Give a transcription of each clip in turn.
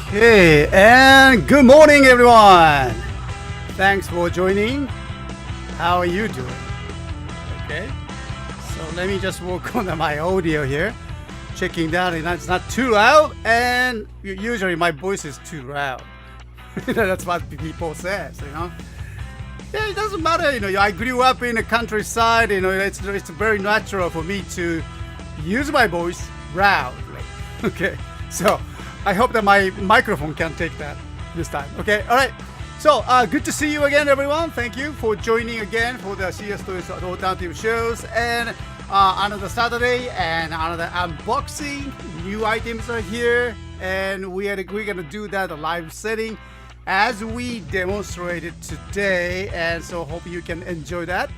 Okay, and good morning, everyone. Thanks for joining. How are you doing? Okay, so let me just work on my audio here, checking that it's not too loud, and usually my voice is too loud. That's what people say, Yeah, it doesn't matter, I grew up in the countryside, it's very natural for me to use my voice loudly. Okay, so I hope that my microphone can take that this time. Okay, all right. So good to see you again, everyone. Thank you for joining again for the CSTOYS alternative shows and another Saturday and another unboxing. New items are here, and we're gonna do that live setting as we demonstrated today. And so hope you can enjoy that.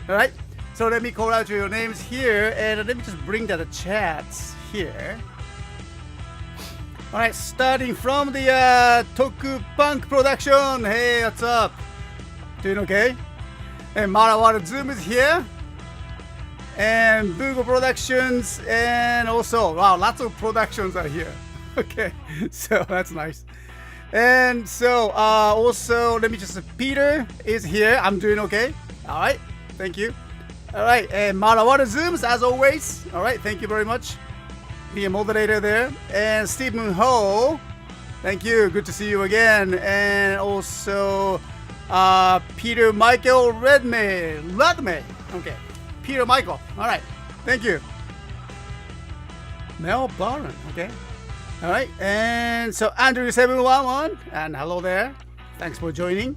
All right. So let me call out your names here, and let me just bring the chats here. Alright, starting from the Tokupunk production. Hey, what's up? Doing okay? And Marawara Zoom is here. And Google Productions. And also, wow, lots of productions are here. Okay, so that's nice. And so, also, let me just, Peter is here. I'm doing okay. Alright, thank you. Alright, and Marawara Zooms, as always. Alright, thank you very much. Be a moderator there. And Stephen Ho, thank you, good to see you again. And also Peter Michael Redmay, okay, Peter Michael, all right, thank you. Mel Barron, okay, all right. And so Andrew 711, and hello there, thanks for joining.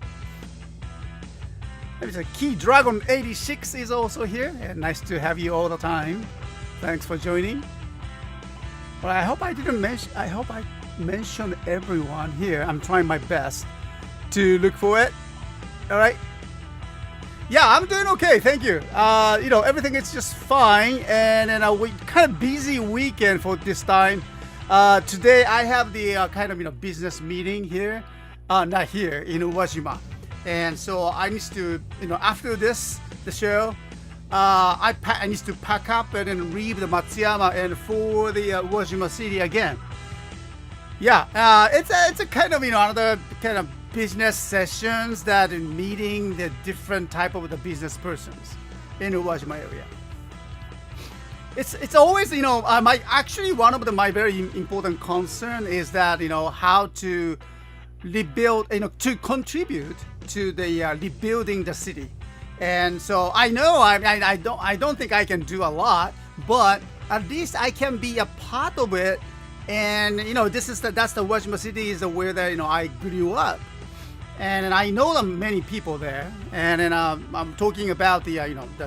There's a Key Dragon 86 is also here, and nice to have you all the time. Thanks for joining. Well, I hope I didn't mention. I hope I mentioned everyone here. I'm trying my best to look for it. All right. Yeah, I'm doing okay. Thank you. Everything is just fine, and then we kind of busy weekend for this time. Today I have the kind of business meeting here, not here in Uwajima, and so I need to after the show. I need to pack up and then leave the Matsuyama and for the Uwajima City again. Yeah, it's a kind of another kind of business sessions that meeting the different type of the business persons in Uwajima area. It's always actually one of my very important concern is that how to rebuild to contribute to the rebuilding the city. And so I know I don't think I can do a lot, but at least I can be a part of it. And that's the Uwajima City is where that I grew up, and I know many people there. And then I'm talking about the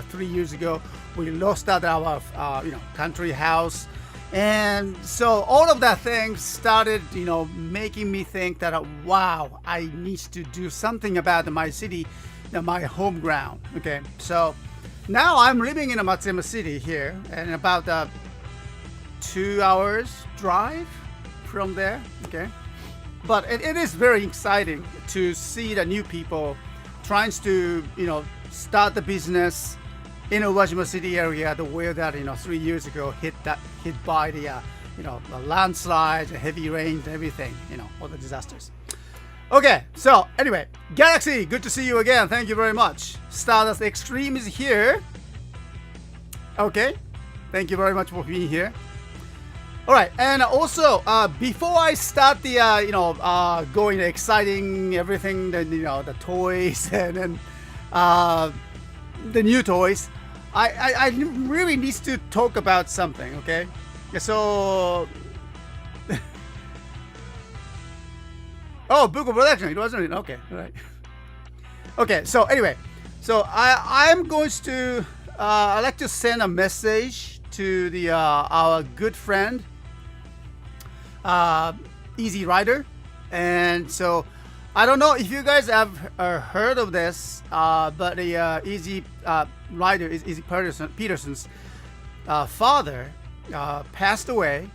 3 years ago we lost our country house, and so all of that things started making me think that wow, I need to do something about my city. My home ground. Okay, so now I'm living in a Matsuyama City here, and about 2 hours drive from there. Okay, but it is very exciting to see the new people trying to start the business in a Uwajima City area, the where that 3 years ago hit by the the landslides, the heavy rains, everything, all the disasters. Okay, so anyway, Galaxy, good to see you again. Thank you very much. Stardust Extreme is here. Okay, thank you very much for being here. All right, and also before I start the going exciting everything, the toys and then the new toys, I really need to talk about something. Okay, so. Oh, Google Production, it wasn't. Okay, all right. Okay, so anyway, so I'm going to I'd like to send a message to the our good friend Easy Rider, and so I don't know if you guys have heard of this, but the Easy Rider is Easy Peterson's father passed away,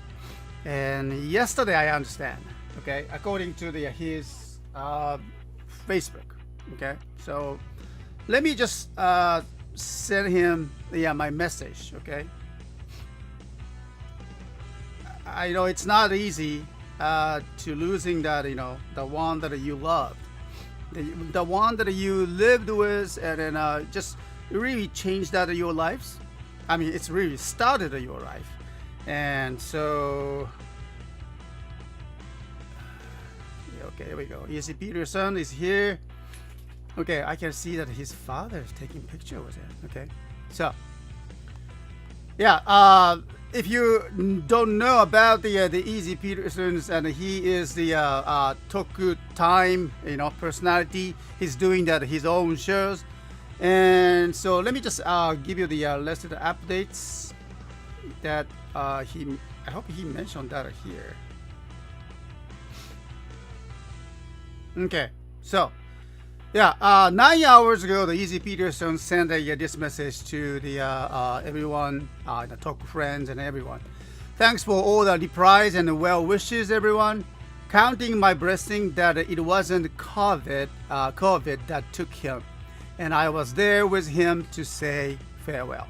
and yesterday I understand. Okay, according to his Facebook. Okay, so let me just send him my message. Okay, I know it's not easy to losing that, the one that you loved, the one that you lived with, and then just really changed that your lives. I mean, it's really started your life. And so, okay, here we go. E.C. Peterson is here. Okay, I can see that his father is taking picture with it. Okay, so yeah, if you don't know about the E.C. Petersons, and he is the Toku Time, personality. He's doing that his own shows, and so let me just give you the list of the updates that I hope he mentioned that here. Okay, so yeah, 9 hours ago, the E.C. Peterson sent this message to the everyone, the Toku friends and everyone. Thanks for all the replies and well wishes, everyone. Counting my blessing that it wasn't COVID that took him, and I was there with him to say farewell.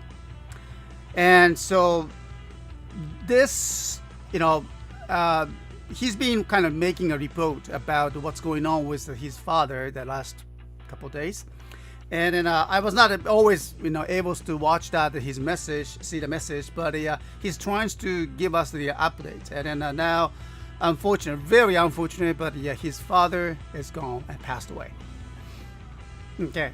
And so this, he's been kind of making a report about what's going on with his father the last couple days, and then I was not always able to watch that his message, see the message, but he's trying to give us the update. And then now, unfortunate, very unfortunate, but yeah, his father is gone and passed away. Okay.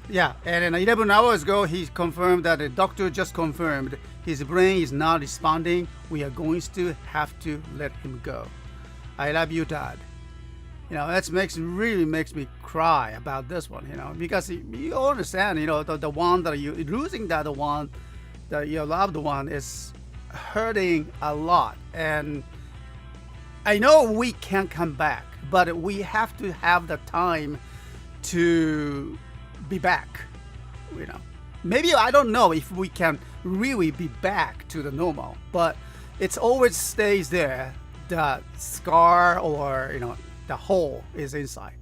Yeah, and then 11 hours ago, he confirmed that the doctor just confirmed his brain is not responding. We are going to have to let him go. I love you, Dad. That really makes me cry about this one, because you understand, the one that you losing, that the one that your loved one is hurting a lot. And I know we can't come back, but we have to have the time to be back. Maybe I don't know if we can really be back to the normal, but it's always stays there. The scar, or the hole is inside.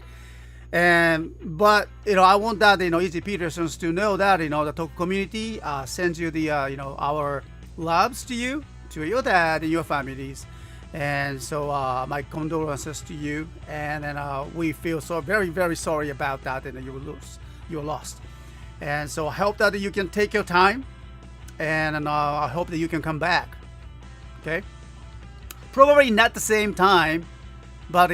But I want that E.C. Petersons to know that the Toku community sends you the our loves to you, to your dad and your families. And so my condolences to you, and then we feel so very, very sorry about that, and you lost. And so I hope that you can take your time, and I hope that you can come back. Okay, probably not the same time, but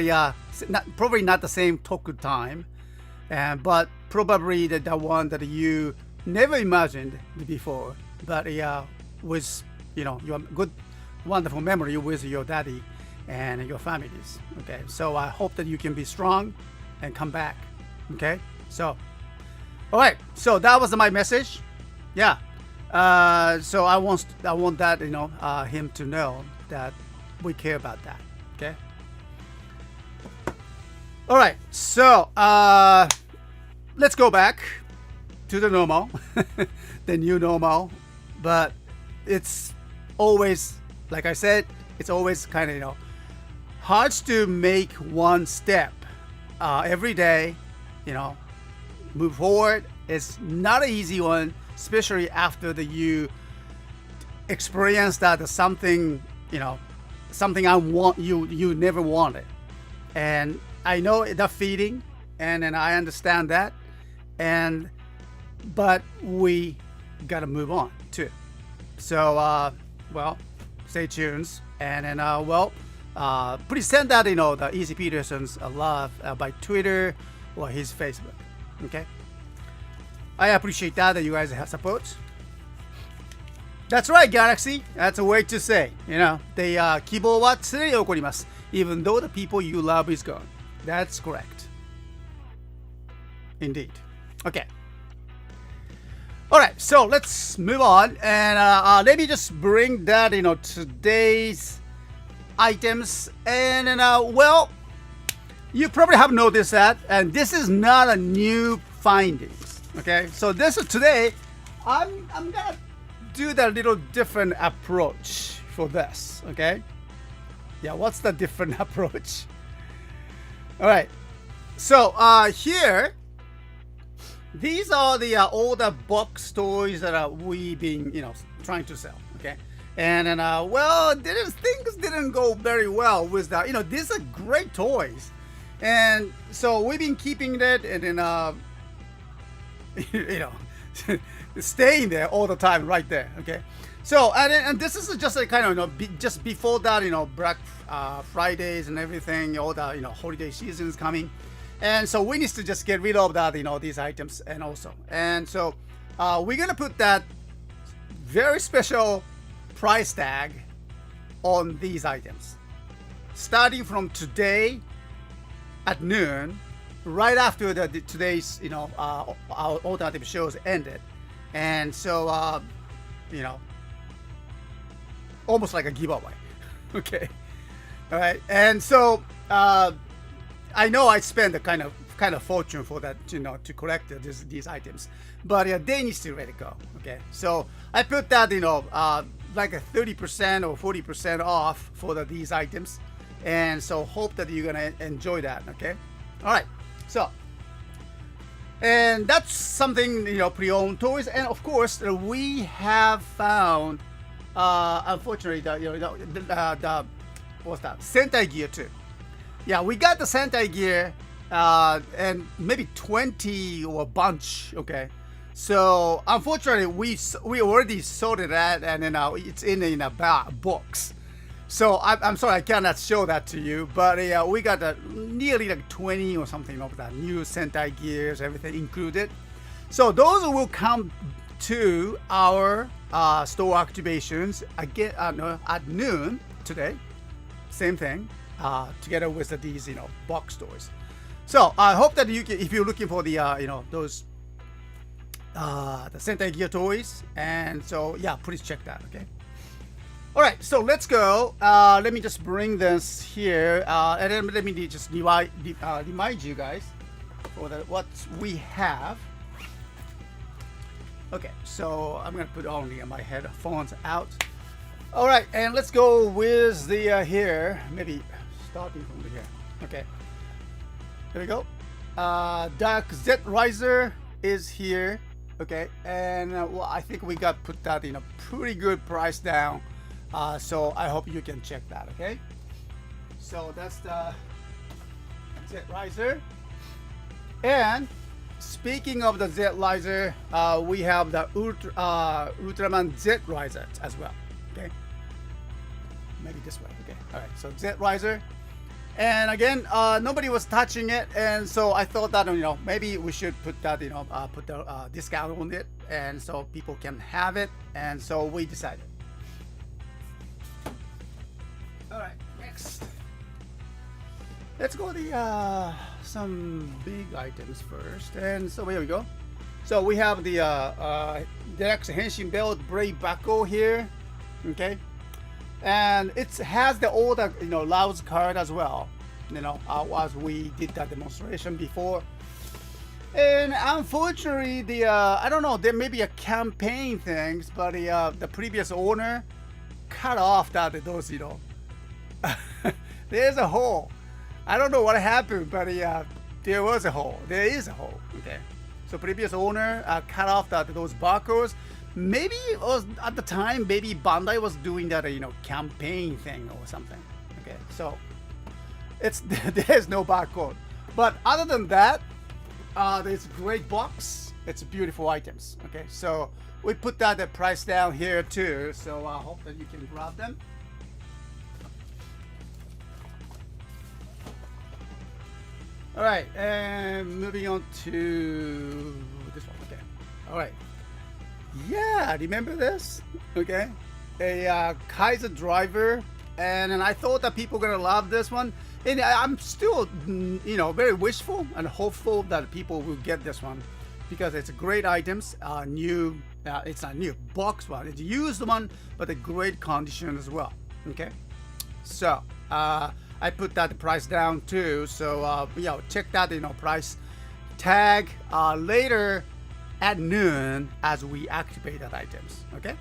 probably not the same Toku time, but probably the one that you never imagined before. But with your good, wonderful memory with your daddy and your families. Okay, so I hope that you can be strong and come back. Okay, so all right, so that was my message. Yeah, so I want that him to know that we care about that. Okay. All right, so let's go back to the normal, the new normal. But it's always, like I said, it's always kind of hard to make one step every day. Move forward. It's not an easy one, especially after you experience that something something you never wanted. And I know the feeling, and I understand that, but we gotta move on too. So well, stay tuned, and then please send that the E.C. Peterson's love by Twitter or his Facebook. Okay, I appreciate that you guys have support. That's right, Galaxy. That's a way to say, the 希望は常に起こります. Even though the people you love is gone. That's correct. Indeed. Okay. All right, so let's move on, and let me just bring that today's items, and then well, you probably have noticed that, and this is not a new findings. Okay, so this is today. I'm gonna do that little different approach for this. Okay, yeah, what's the different approach? All right, so here, these are the older box toys that we've been trying to sell. Okay, And then well, things didn't go very well with that. These are great toys, and so we've been keeping it, and then staying there all the time, right there. Okay, so and this is just a kind of just before that, Black Fridays and everything, all the holiday seasons coming, and so we need to just get rid of that, these items, and so we're gonna put that very special price tag on these items starting from today at noon, right after today's our alternative shows ended, and so almost like a giveaway. Okay, all right, and so I know I spent a kind of fortune for that, to collect these items, but they need to let it go. Okay, so I put that like a 30% or 40% off for these items, and so hope that you're gonna enjoy that. Okay, all right, so and that's something, pre-owned toys, and of course we have found unfortunately the what's that, Sentai gear too. Yeah, we got the Sentai gear and maybe 20 or a bunch. Okay, so unfortunately we already sorted that, and then it's in a box. So I'm sorry I cannot show that to you, but we got nearly like 20 or something of that new Sentai gears, everything included. So those will come to our store activations again at noon today. Same thing, together with these box stores. So I hope that you can, if you're looking for the those the Sentai gear toys, and so yeah, please check that. Okay. All right, so let's go. Let me just bring this here, and then let me just remind you guys for what we have. Okay, so I'm gonna put only my headphones out. All right, and let's go with the here. Maybe starting from here. Okay, here we go. Dark Z Riser is here. Okay, and well, I think we got put that in a pretty good price down. So I hope you can check that. Okay, so that's the Z Riser. And speaking of the Z Riser, we have the Ultraman Z Riser as well. Okay, maybe this way. Okay, all right. So Z Riser, and again, nobody was touching it, and so I thought that maybe we should put that put the discount on it, and so people can have it, and so we decided. All right, next, let's go to some big items first, and so here we go. So we have the Deluxe Henshin Belt Brave Buckle here. Okay, and it has the older Laos card as well, as we did that demonstration before. And unfortunately, the I don't know, there may be a campaign things, but the previous owner cut off those there's a hole. I don't know what happened, but there was a hole. There is a hole. Okay, so previous owner cut off those barcodes. Maybe it was at the time, maybe Bandai was doing that campaign thing or something. Okay, so there's no barcode, but other than that, it's a great box. It's beautiful items. Okay, so we put that price down here too, so I hope that you can grab them. All right, and moving on to this one. Okay, all right. Yeah, remember this? Okay, a Kaiser driver, and I thought that people were gonna love this one, and I'm still, very wishful and hopeful that people will get this one because it's great items. New, it's a new box one. It's a used one, but a great condition as well. Okay, so I put that price down too. So check that price tag later at noon as we activate that items. Okay,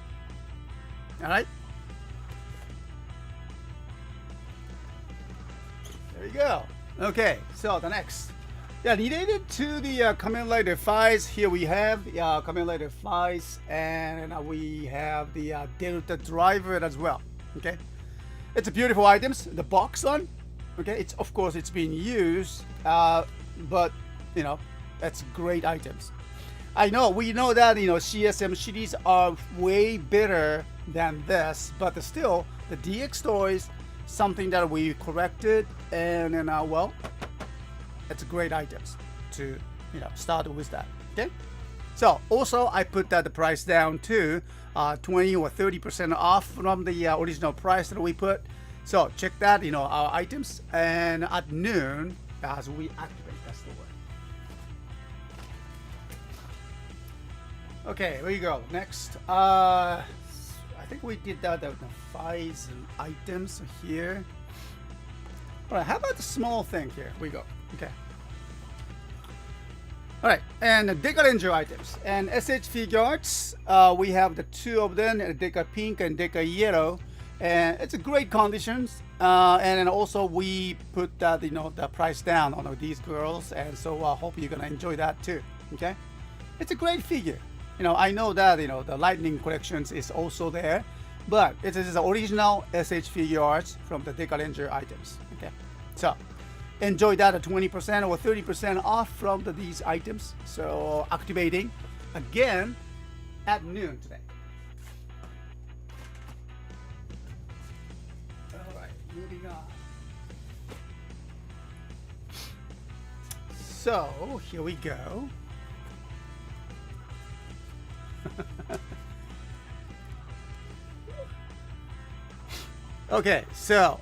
all right, there you go. Okay, so the next Yeah, related to the Kamen Rider Revice, here we have the Kamen Rider Revice, and we have the Delta driver as well. Okay, it's a beautiful items. The box on, okay, it's of course it's being used, but you know, that's great items. I know we know that CSM series are way better than this, but still the DX toys something that we corrected, and well, it's great items to start with that. Okay, so also I put that the price down to 20 or 30% off from the original price that we put. So check that our items, and at noon as we activate, that's the word. Okay, here we go. Next, I think we did that the files and items here. All right, how about the small thing here? We go. Okay. All right, and the Deca Ranger items and SH Figuarts. We have the two of them, Deca Pink and Deca Yellow, and it's a great conditions. And then also we put that the price down on these girls, and so I hope you're gonna enjoy that too. Okay, it's a great figure. I know that the Lightning collections is also there, but it is the original SH Figuarts from the Deca Ranger items. Okay, so enjoy that at 20% or 30% off from these items. So activating again at noon today. All right, moving on. So here we go. Okay, so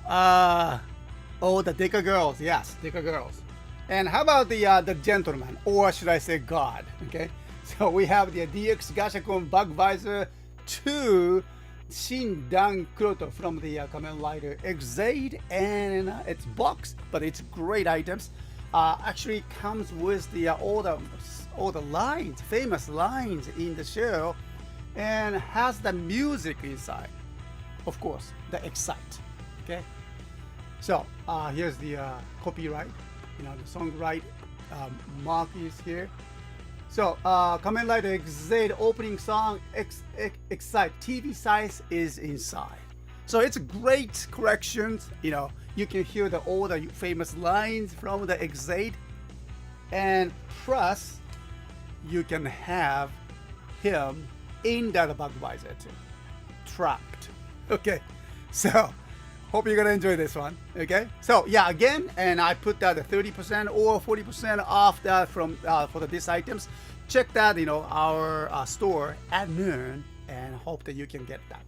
oh, the Deca girls, yes, Deca girls. And how about the gentleman, or should I say God? Okay, so we have the DX Gashakon Bug Visor 2 Shindan Kuroto from the Kamen Rider Exade, and it's boxed, but it's great items. Actually comes with the all the lines, famous lines in the show, and has the music inside. Of course, the Excite. Okay, so here's the copyright, the songwrite mark is here. So Kamen Rider Exade opening song Excite TV size is inside. So it's a great corrections. You can hear all the famous lines from the Exade, and plus you can have him in that bug visor too, trapped. Okay, so hope you're gonna enjoy this one. Okay, so yeah, again, and I put that at 30% or 40% off that from for these items. Check that our store at noon, and hope that you can get that.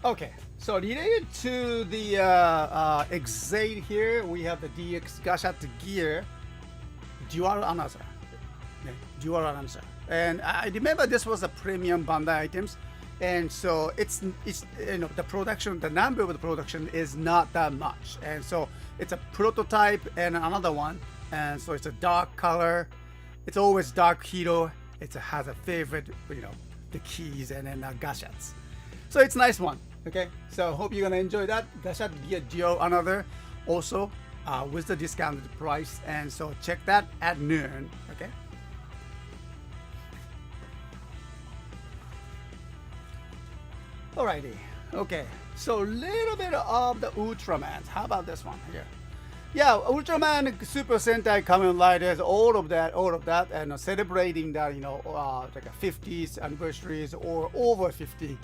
Okay, so related to the Exade here, we have the DX Gashat Gear Dual Announcer. Okay, Dual Announcer. And I remember this was a premium Bandai items, and so it's the production, the number of the production is not that much, and so it's a prototype and another one, and so it's a dark color. It's always dark hero. It has a favorite, the keys and then gashats. So it's a nice one. Okay, so hope you're gonna enjoy that. Gashat Gear Duo another also with the discounted price, and so check that at noon. Okay. Alrighty. Okay. So a little bit of the Ultraman. How about this one here? Yeah, Ultraman Super Sentai Kamen Riders, all of that, and celebrating that like a 50th anniversaries or over 50.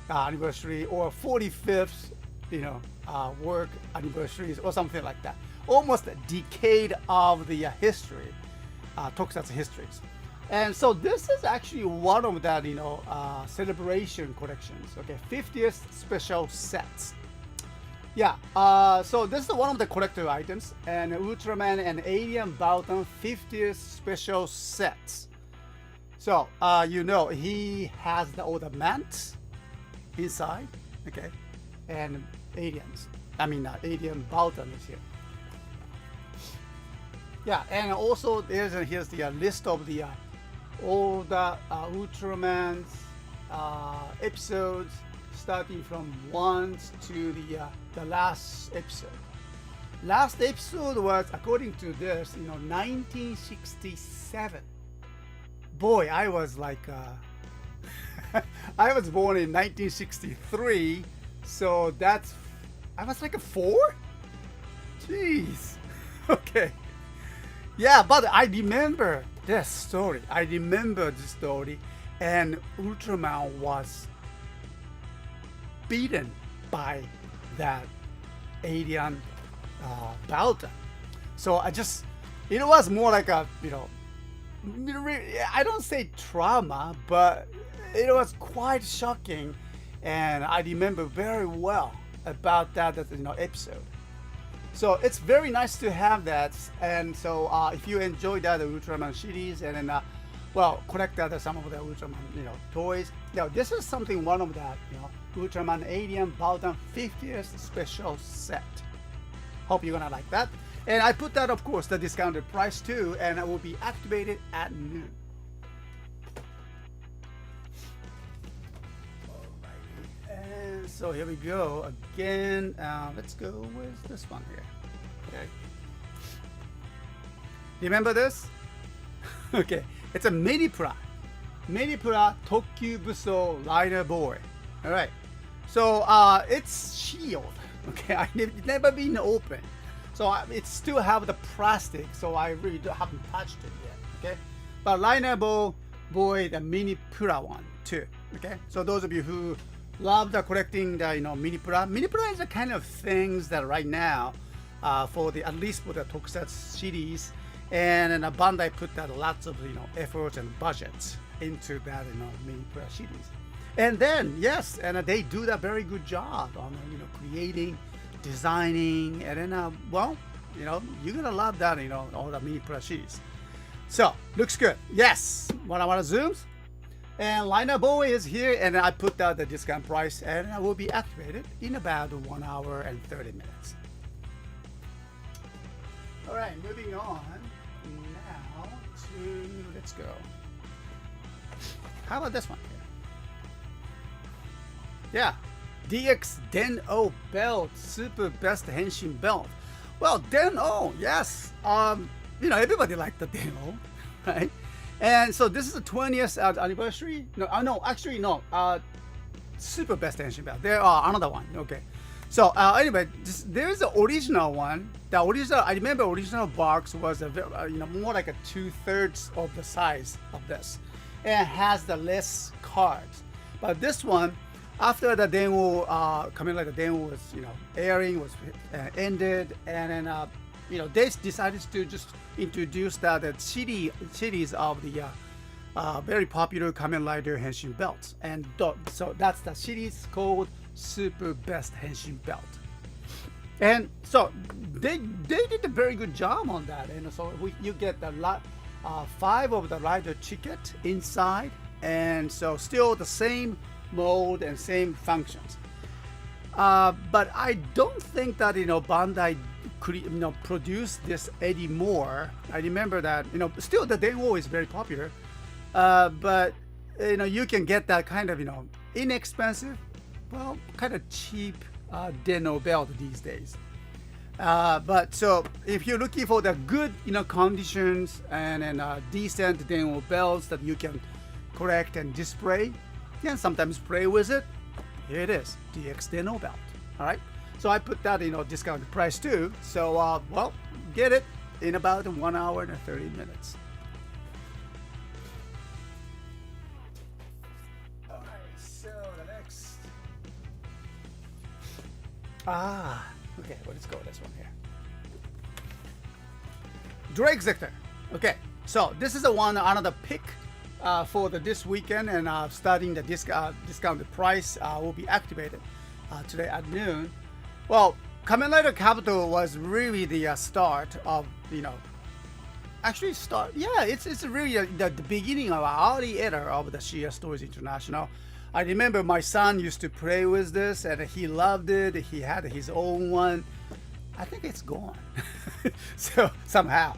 Anniversary or 45th work anniversaries or something like that, almost a decade of the history, tokusatsu histories. And so this is actually one of that celebration collections. Okay, 50th special sets. Yeah, so this is one of the collector items, and Ultraman and Alien Bautan 50th special sets. So he has all the mants inside, okay, and aliens. Alien Bautan is here. Yeah, and also here's the list of the all the Ultraman's episodes starting from 1 to the last episode. Last episode was, according to this, 1967. Boy, I was like, I was born in 1963, so I was like a 4? Jeez. Okay. Yeah, but I remember this story. And Ultraman was beaten by that alien Balta. So it was more like a, I don't say trauma, but it was quite shocking, and I remember very well about that episode. So it's very nice to have that, and so if you enjoyed that Ultraman series, and then collect some of the Ultraman toys. Now this is one of that Ultraman Alien Baltan 50th special set. Hope you're gonna like that. And I put that, of course, the discounted price too, and it will be activated at noon. Alrighty. And so here we go again. Let's go with this one here. Okay. Remember this? Okay. It's a Medipura Tokubuso Liner Boy. All right. So it's sealed. Okay, I've never been open, so it still have the plastic, so I really haven't touched it yet. Okay, but Liner Boy, the mini Pura one too. Okay, so those of you who love the collecting the mini Pura is the kind of things that right now, at least for the tokusatsu series, and then Bandai put that lots of efforts and budgets into that mini Pura series. And then yes, and they do that very good job on creating, designing, and then you're gonna love that all the mini Pura series. So looks good. Yes, one zooms, and Liner Boy is here, and I put out the discount price, and it will be activated in about 1 hour and 30 minutes. All right, moving on now to, let's go. How about this one? Yeah, DX Den-O belt, super best henshin belt. Well, Den-O, yes. Everybody liked the Den-O, right? And so this is the 20th anniversary. No. Super best henshin belt. There are another one. Okay. So anyway, there's the original one. The original, I remember, original box was more like a 2/3 of the size of this, and has the less cards. But this one, after the demo, the demo was airing, was ended, and then they decided to just introduce the series of the very popular Kamen Rider Henshin belts, and so that's the series called Super Best Henshin Belt. And so they did a very good job on that, and so you get the 5 of the rider ticket inside, and so still the same mode and same functions. But I don't think that Bandai produced this anymore. I remember that still the demo is very popular, but you can get that kind of inexpensive, well, kind of cheap Den-O belt these days. But so if you're looking for the good conditions and decent Den-O belts that you can collect and display, and sometimes play with it, here it is, DX Den-O belt. All right, so I put that discounted price too. So well, get it in about 1 hour and 30 minutes. All right, so the next. Okay, well, let's go with this one here. Drake Zector. Okay, so this is another pick for this weekend, and starting the discounted price will be activated today at noon. Well, Kamen Rider Capital was really the start of it's really the beginning of our early era of the CSTOYS International. I remember my son used to play with this, and he loved it. He had his own one. I think it's gone. So somehow.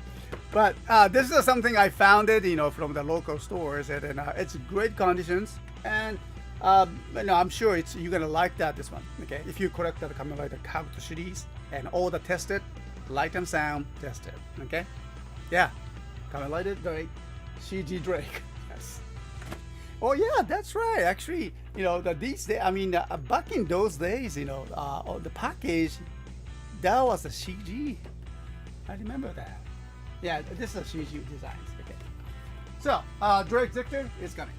But this is something I found it, from the local stores, and it's great conditions. And No, I'm sure you're gonna like this one. Okay, if you collect the Kamen Rider character series and all the tested, light and sound tested. Okay, yeah, Kamen Rider Drake, CG Drake. Yes. Oh yeah, that's right. Actually, these days, I mean, back in those days, the package, that was a CG. I remember that. Yeah, this is a CG designs. Okay. So, Drake Victor is coming.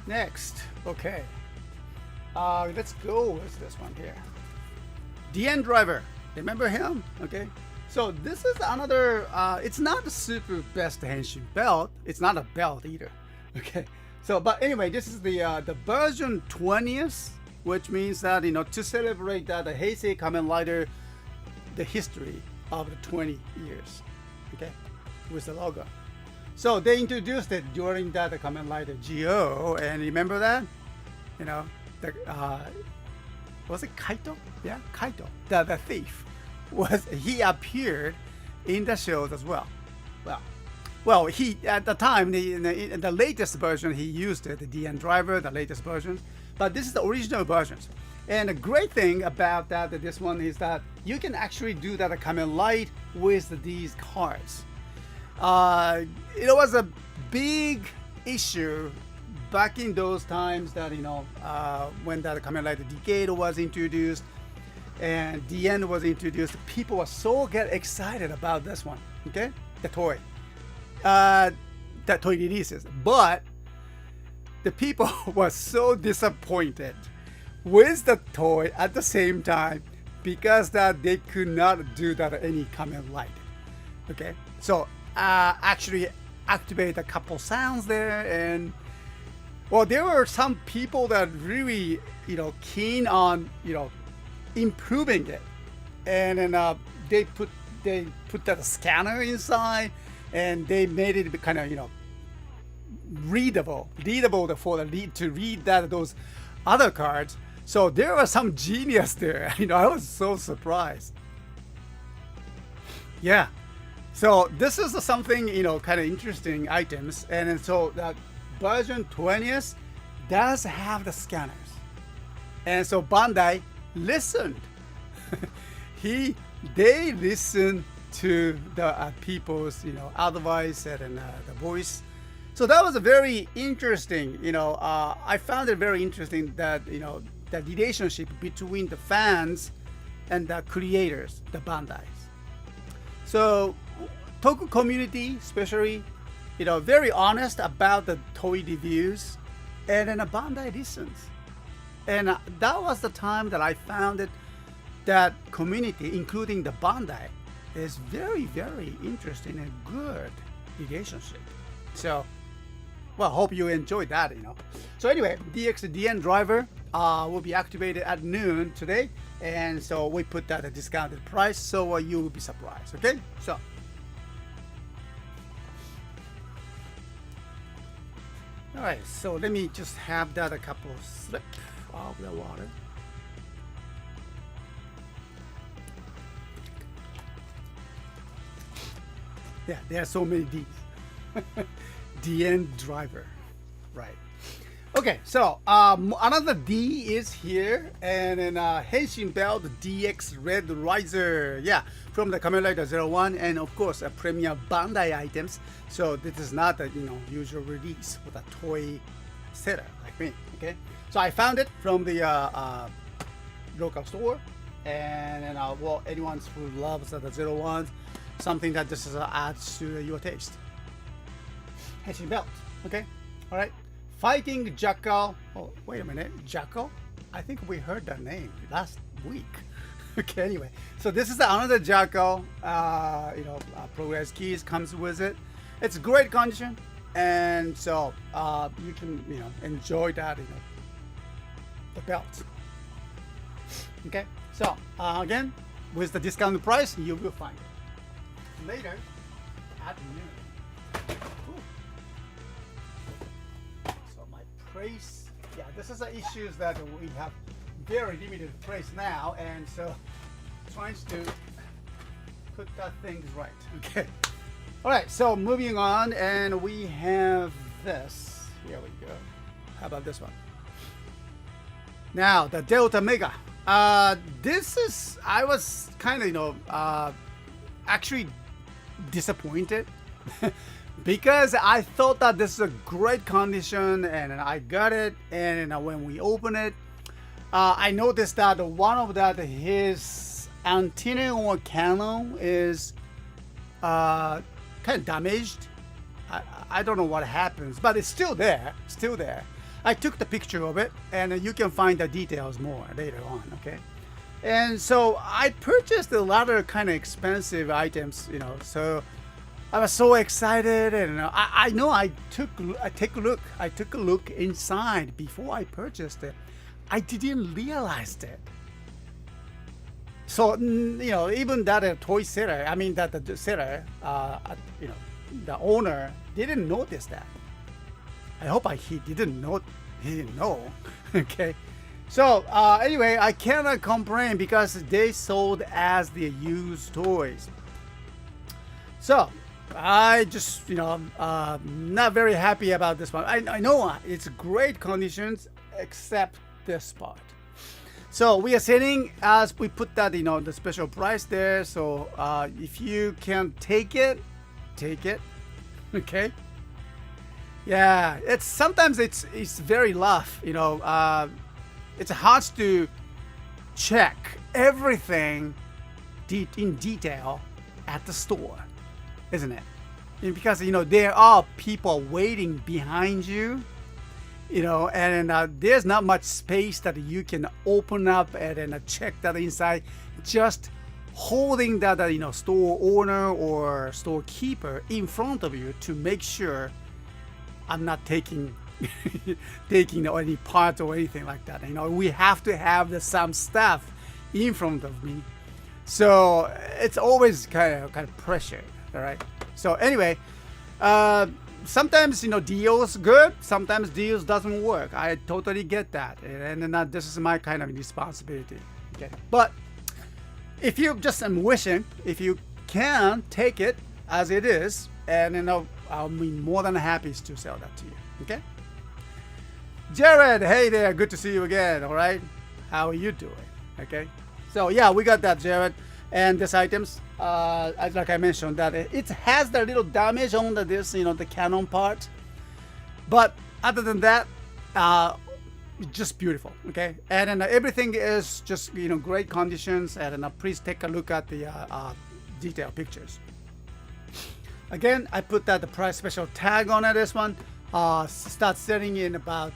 Next, okay. Let's go with this one here. DN Driver. Remember him? Okay. So this is another, it's not the super best henshin belt. It's not a belt either. Okay. So, but anyway, this is the version 20th, which means that, to celebrate that the Heisei Kamen Rider, the history of the 20 years. Okay. With the logo. So they introduced it during that Kamen Rider GO, and remember that? Was it Kaito? Yeah, Kaito, the thief. He appeared in the shows as well. Well, he at the time in the latest version he used the DN Driver, the latest versions, but this is the original versions. And the great thing about this one is that you can actually do that Kamen Rider with these cards. It was a big issue back in those times that when that Kamen Rider Decade was introduced and DN was introduced. People were so excited about this one. Okay, the toy releases, but the people were so disappointed with the toy at the same time because that they could not do that any Kamen Rider. Okay, so actually activate a couple sounds there, and well, there were some people that really keen on improving it, and then they put that scanner inside, and they made it kind of readable to read those other cards. So there was some genius there. I was so surprised. Yeah. So this is something kind of interesting items, and so that version 20th does have the scanners, and so Bandai listened. They listened to the people's advice and the voice. So that was a very interesting. I found it very interesting that the relationship between the fans and the creators, the Bandais. So Toku community, especially, very honest about the toy reviews, and then a Bandai listens. And that was the time that I found it that community, including the Bandai, is very, very interesting and good relationship. So, well, hope you enjoyed that, So anyway, DN Driver will be activated at noon today, and so we put that at a discounted price, so you will be surprised. Okay, so. All right, so let me just have that a couple slip of the water. Yeah, there are so many D's. DN Driver, right? Okay, so another D is here, and then Henshin Belt DX Red Riser, yeah, from the Kamen Rider 01, and of course a premier Bandai items. So this is not a usual release with a toy seller like me. Okay, so I found it from the local store, and then well, anyone who loves the 01s, something that just adds to your taste. Henshin Belt, okay, all right. Fighting Jackal. Oh, wait a minute, Jackal? I think we heard that name last week. Okay, anyway, so this is another Jackal. Progress keys comes with it. It's great condition, and so you can enjoy that the belt. Okay, so again, with the discounted price, you will find it later at noon. Price, yeah, this is the issues that we have very limited price now, and so trying to put that things right. Okay, All right, so moving on, and we have this. Here we go. How about this one? Now the Delta Mega. This is, I was kind of actually disappointed because I thought that this is a great condition, and I got it, and when we open it, I noticed that one of that his antenna or cannon is kind of damaged. I don't know what happens, but it's still there, still there. I took the picture of it, and you can find the details more later on, okay? And so I purchased a lot of kind of expensive items, so I was so excited, and I know I took a look inside before I purchased it. I didn't realize that. So even that toy seller, I mean that the seller, the owner didn't notice that. I hope he didn't know. He didn't know. Okay. So anyway, I cannot complain because they sold as the used toys. So I just not very happy about this one. I know it's great conditions except this part. So we are selling as we put that the special price there. So if you can take it, take it. Okay. Yeah, sometimes it's very rough. It's hard to check everything in detail at the store, isn't it? Because there are people waiting behind you. And there's not much space that you can open up and check that inside. Just holding that store owner or storekeeper in front of you to make sure I'm not taking any parts or anything like that. We have to have some stuff in front of me, so it's always kind of pressure. All right. So anyway, sometimes deals good, sometimes deals doesn't work. I totally get that, and this is my kind of responsibility. Okay, but if you just wishing, if you can take it as it is, and I'll be more than happy to sell that to you. Okay, Jared, hey there, good to see you again. All right, how are you doing? Okay, so yeah, we got that, Jared. And this items, like I mentioned, that it has the little damage on this, the cannon part. But other than that, just beautiful. Okay, and then everything is just great conditions. And please take a look at the detailed pictures. Again, I put that the price special tag on it. This one starts selling in about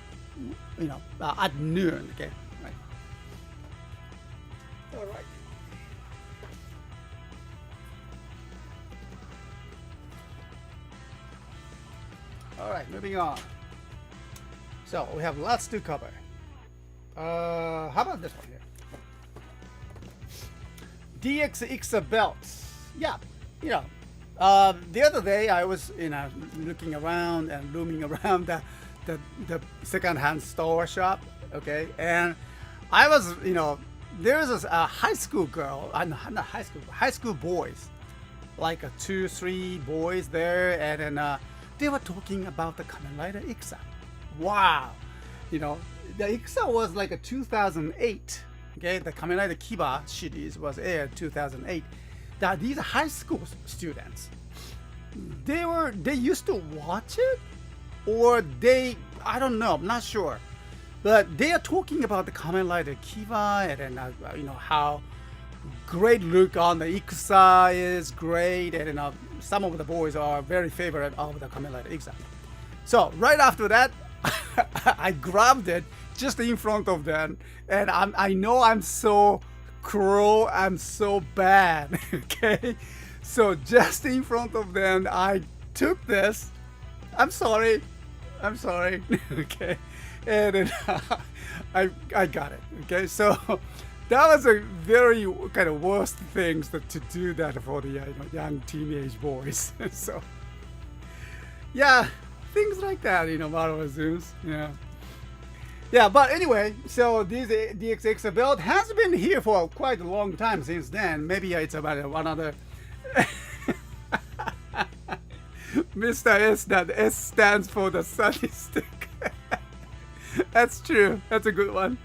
at noon. Okay, right. All right. All right, moving on. So we have lots to cover. How about this one here? DX belts. Yeah, the other day I was looking around and roaming around the second-hand store shop. Okay, and I was there was a high school girl, not high school, high school boys, like 2-3 boys there, and then. They were talking about the Kamen Rider Ixa. Wow, the Ixa was like a 2008. Okay, the Kamen Rider Kiba series was aired 2008. That these high school students, they used to watch it, or I don't know, I'm not sure, but they are talking about the Kamen Rider Kiba, and then how great look on the Ixa is great, and some of the boys are very favorite of the Kamen Rider Ixa. So right after that, I grabbed it just in front of them, and I know I'm so cruel, I'm so bad. Okay, so just in front of them, I took this. I'm sorry. Okay, and then I got it. Okay, so. That was a very kind of worst things to do that for the young teenage boys. So yeah, things like that, Marvel Zooms. Yeah, but anyway, so this DX belt has been here for quite a long time since then. Maybe it's about another Mr. S, that S stands for the sunny stick. That's true. That's a good one.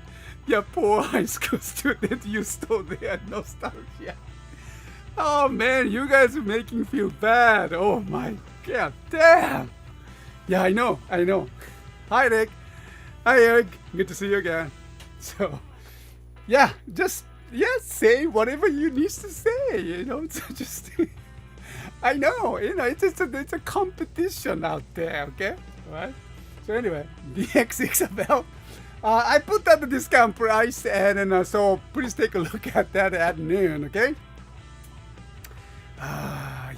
Yeah, poor high school student, you stole their nostalgia. Oh man, you guys are making me feel bad. Oh my god, damn. Yeah, I know. Hi Rick. Hi Eric. Good to see you again. So, yeah, just say whatever you need to say. You know, so just I know. You know, it's a competition out there. Okay, all right. So anyway, DX Isabel. I put that the discount price, and then so please take a look at that at noon. Okay.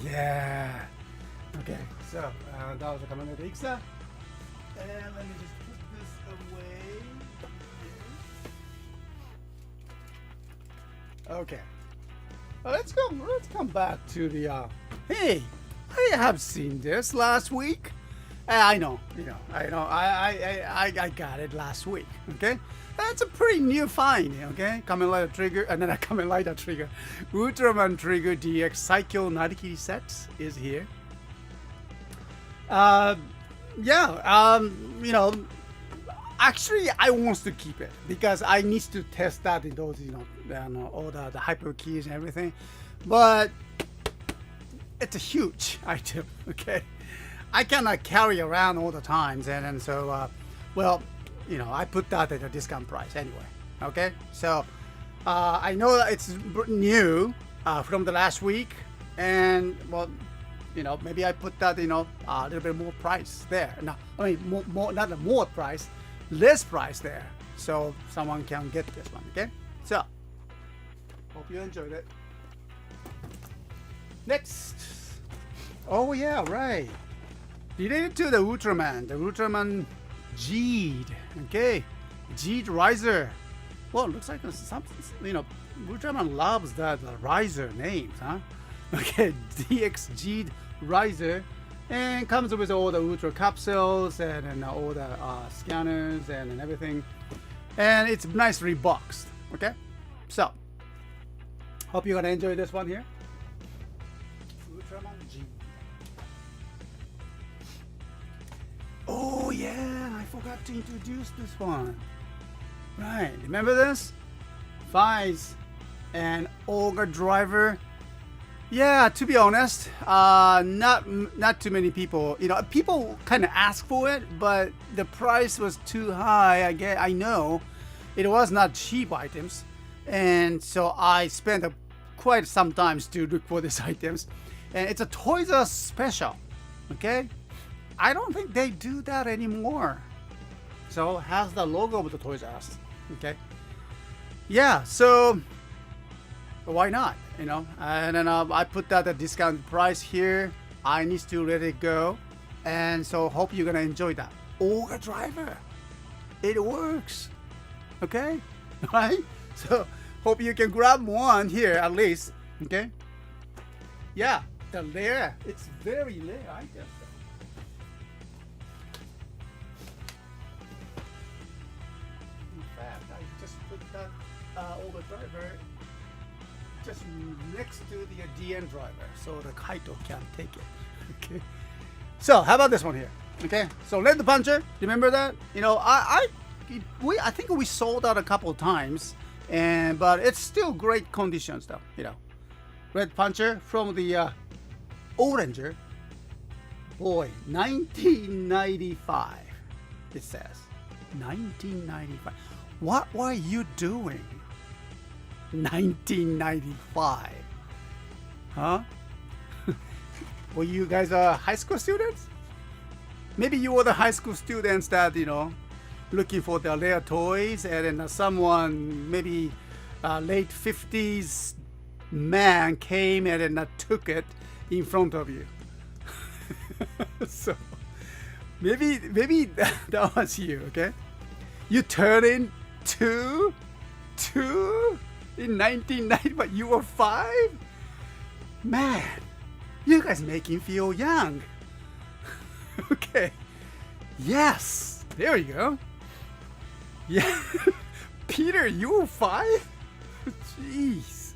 Yeah. Okay. So that was a Kamen Rider Ixa. And let me just put this away. Okay. Let's come back to the. Hey, I have seen this last week. I know. I got it last week. Okay. That's a pretty new find. Okay. Kamen Rider Trigger, and then Kamen Rider Trigger, Ultraman Trigger DX Saikyo Narikiri set is here. You know, actually I want to keep it because I need to test that in those, all the hyper keys and everything. But it's a huge item, okay? I cannot carry around all the times, and then so, well, I put that at a discount price anyway, okay? So, I know that it's new from the last week, and well, maybe I put that, a little bit more price there. No, I mean, more, not more price, less price there. So someone can get this one, okay? So, hope you enjoyed it. Next. Oh yeah, right. Related to the Ultraman G'd, okay? G'd Riser. Well, it looks like something, Ultraman loves that Riser names, huh? Okay, DX G'd Riser, and comes with all the Ultra capsules and all the scanners and everything, and it's nicely boxed. Okay, so hope you're gonna enjoy this one here. Ultraman G. Oh yeah, I forgot to introduce this one. Right, remember this? Vice and Ogre Driver. Yeah, to be honest, not too many people. People kind of ask for it, but the price was too high. I know it was not cheap items, and so I spent quite some time to look for these items. And it's a Toys R Us special. Okay, I don't think they do that anymore. So it has the logo of the Toys R Us. Okay, yeah. So why not? And then I put that at discount price here. I need to let it go, and so hope you're gonna enjoy that. Ogre Driver, it works. Okay, right? So hope you can grab one here at least. Okay. Yeah, the rare. It's very rare item. In fact, I just put that Ogre Driver just next to the DN driver, so the Kaito can take it. Okay. So how about this one here? Okay. So Red Puncher, remember that? I think we sold out a couple of times, but it's still great conditions though. Red Puncher from the Oranger. Boy, 1995. It says 1995. What were you doing? 1995, huh? Were you guys high school students? Maybe you were the high school students that looking for the rare toys, and then someone maybe late 50s man came and then took it in front of you. So maybe that was you. Okay, you turned in two in 1990, but you were 5? Man, you guys make me feel young. Okay. Yes. There you go. Yeah. Peter, you were 5? Jeez.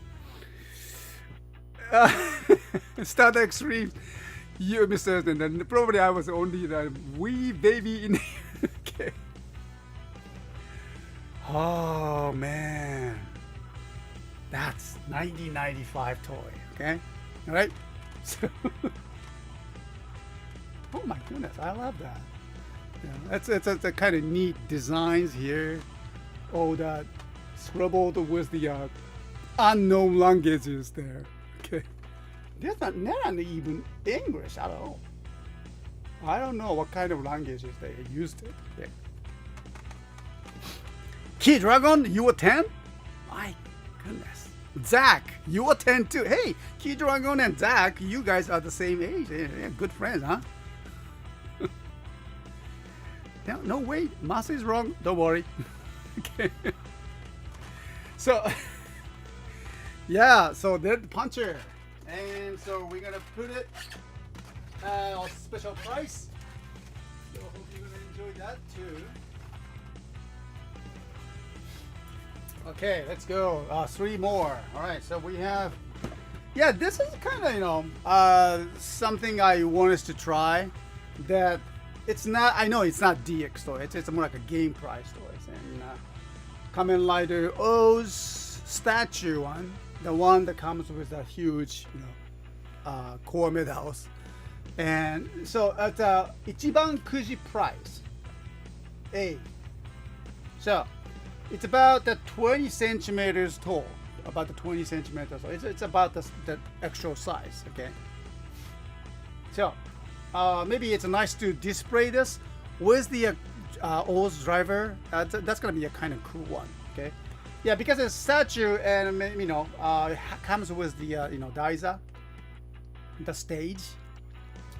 Star Extreme. You misunderstood. And probably I was only the wee baby in here. Okay. Oh man, that's 1995 toy. Okay, all right. So, oh my goodness, I love that. Yeah, it's a kind of neat designs here. All that scribbled with the unknown languages there. Okay, there's not even English at all. I don't know what kind of languages they used it. Okay. Key Dragon, you were 10? My goodness. Zach, you were 10 too. Hey, Key Dragon and Zach, you guys are the same age. Yeah, good friends, huh? No, wait, Masa is wrong. Don't worry. Okay. So, yeah, so there's the puncher. And so we're going to put it on special price. So I hope you're going to enjoy that too. Okay, let's go. 3 more. All right, so we have, yeah, this is kind of, you know, something I want us to try. That it's not, I know it's not DX toy. It's more like a game price toys. And Kamen Rider O's statue one, the one that comes with a huge, you know, core medals. And so at Ichiban Kuji price, A. So it's about 20 centimeters tall, about the 20 centimeters. So it's about the actual size. Okay. So maybe it's nice to display this with the O's driver. That's gonna be a kind of cool one. Okay. Yeah, because it's statue and you know comes with the you know Daiza, the stage.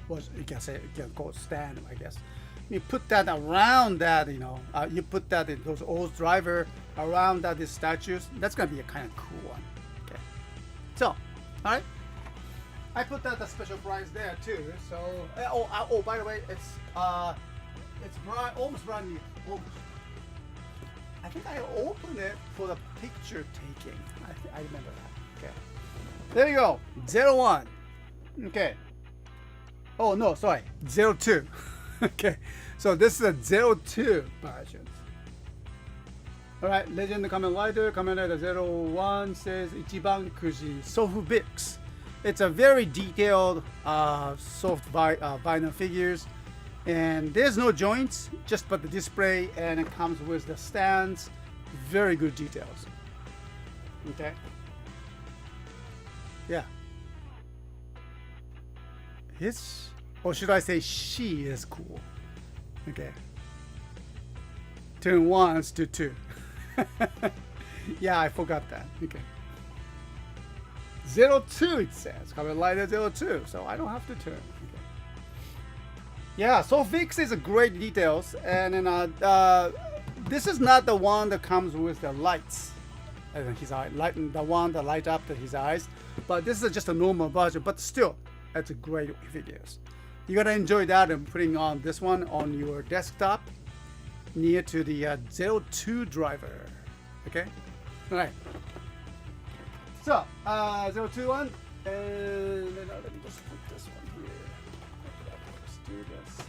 Was you can say you can call it stand, I guess. You put that around that, you know, you put that in those old driver around that these statues. That's gonna be a kind of cool one. Okay. So, all right. I put that a special price there too. So, oh, by the way, it's almost brand new. Almost. I think I opened it for the picture taking. I remember that. Okay. There you go. 01. Okay. Oh no, sorry. 02. Okay, so this is a 02 version. Alright, Legend Kamen Rider 01 says Ichiban Kuji Sofu Bix. It's a very detailed soft vinyl figures, and there's no joints, just but the display, and it comes with the stands. Very good details. Okay. Yeah. His, or should I say she is cool. Okay. Turn 1 to 2. Yeah, I forgot that. Okay. 02 it says. Kamen Rider 02. So I don't have to turn. Okay. Yeah, so Vix is a great details. And then this is not the one that comes with the lights. His eye, the one that light up his eyes. But this is just a normal version. But still, that's a great figures. You're gonna enjoy that and putting on this one on your desktop near to the 02 driver. Okay? Alright. So, 02 one. And then let me just put this one here. Let's do this.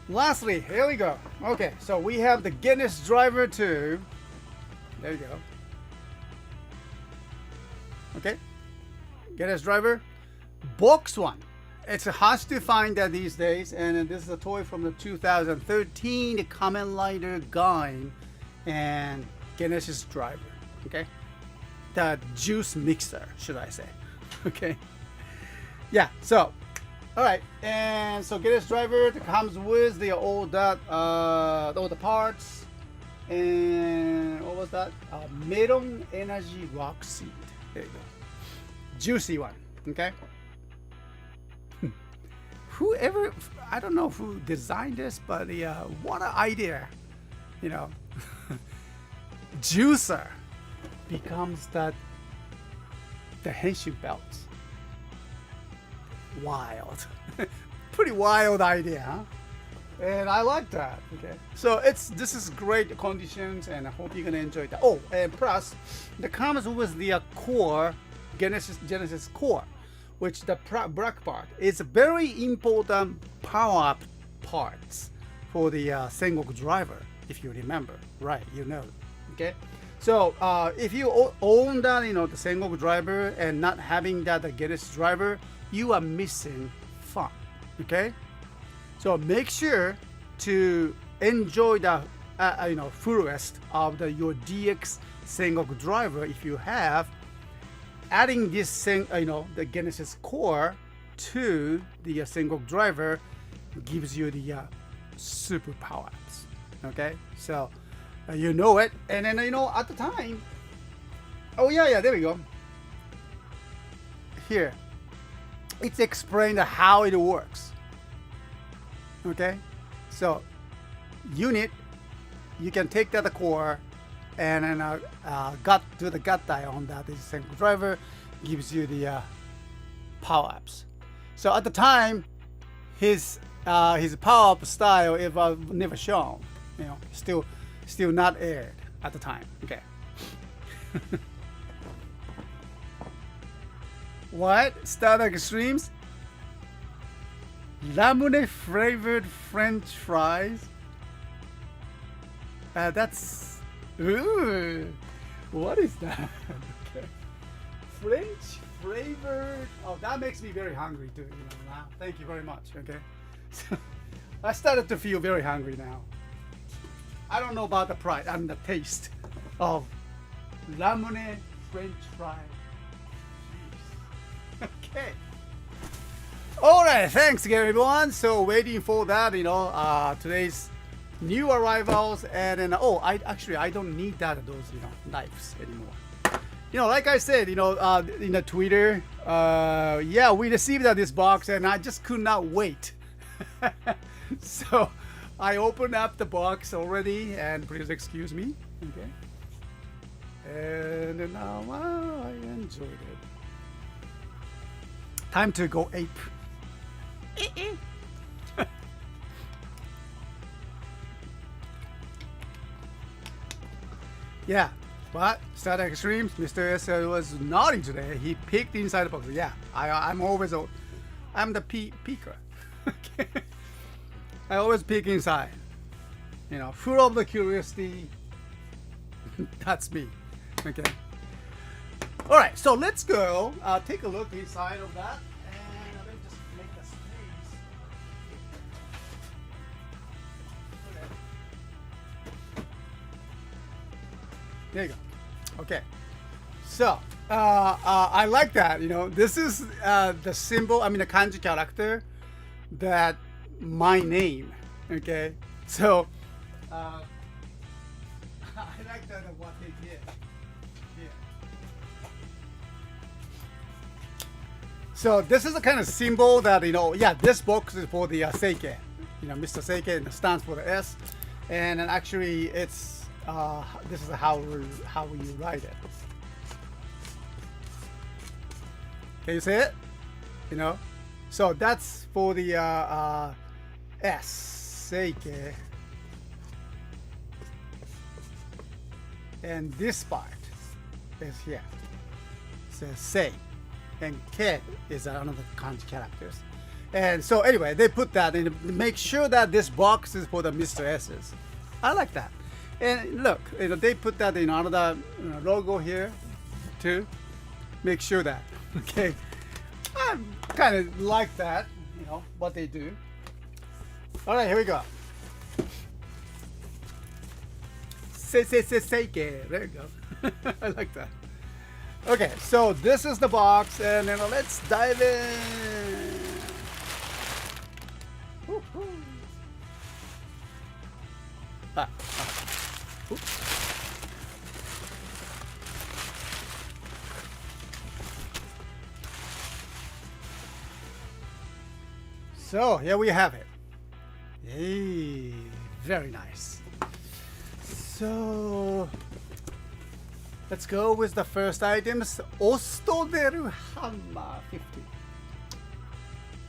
Lastly, here we go. Okay, so we have the Guinness driver too. There you go. Okay. Guinness driver. Box one. It's hard to find that these days, and this is a toy from the 2013 Kamen Rider Gain and Genesis driver. Okay, the juice mixer, should I say? Okay, yeah. So, all right, and so Genesis driver comes with the all the parts, and what was that? Melon Energy Rock Seed. There you go, juicy one. Okay. Whoever, I don't know who designed this, but what an idea, you know. Juicer becomes the Henshin belt. Wild. Pretty wild idea, huh? And I like that. Okay, so this is great conditions, and I hope you're gonna enjoy that. Oh, and plus, it comes with the core Genesis core, which the black part is very important power-up parts for the Sengoku driver, if you remember, right? You know, okay. So if you own that, the Sengoku driver and not having that the Genesis driver, you are missing fun, okay? So make sure to enjoy the fullest of your DX Sengoku driver if you have. Adding this the Genesis core to the Sengoku driver gives you the super power-ups. Okay, so you know it, and then at the time. Oh yeah, there we go. Here, it's explained how it works. Okay, so unit, you can take that core and then do the gut die on that. This Sengoku driver gives you the power-ups. So at the time, his power-up style it was never shown. Still not aired at the time. Okay. What? Starter Extremes? Lamune flavored French fries? That's... Ooh, what is that? Okay. French flavored... Oh, that makes me very hungry too. Thank you very much. Okay. So, I started to feel very hungry now. I don't know about the price and the taste of Lamune French fries. Okay. Alright, thanks again everyone. So waiting for that, today's new arrivals, and then I don't need those knives anymore. Like I said, in the Twitter, yeah, we received this box and I just could not wait. So I opened up the box already, and please excuse me. Okay. And now I enjoyed it. Time to go ape. Yeah, but Starter Extremes, Mr. S was naughty today. He peeked inside the box. Yeah, I'm the peeker. Okay. I always peek inside. Full of the curiosity. That's me. Okay. All right, so let's go take a look inside of that, and let me just make a space. There you go. Okay. So I like that. This is the symbol. I mean, the kanji character that my name. Okay. So I like that what they did. So this is the kind of symbol that this box is for the Seike, Mr. Seike, and it stands for the S, and then actually it's this is how you write it. Can you see it? So that's for the S, Seike, and this part is here. It says Sei. And K is another kanji characters. And so anyway, they put that in, make sure that this box is for the Mr. S's. I like that. And look, they put that in another logo here too. Make sure that. Okay. I kind of like that, what they do. All right, here we go. Seike. There you go. I like that. Okay, so this is the box, and then let's dive in. Woo-hoo. So here we have it. Hey, very nice. So let's go with the first items. Ostodel Hummer 50.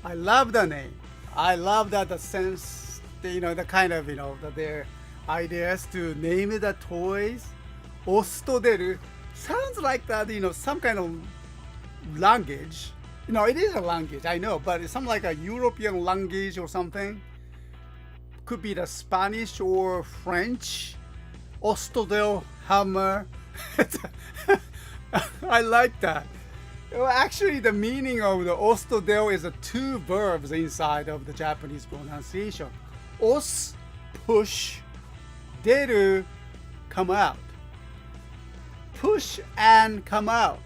I love the name. I love that the sense, the kind of, their ideas to name the toys. Ostodel sounds like that, some kind of language, No, it is a language, I know, but it's something like a European language or something. Could be the Spanish or French. Ostodel Hummer. I like that. Well, actually, the meaning of the Ostodel is the two verbs inside of the Japanese pronunciation. Os, push, deru, come out. Push and come out.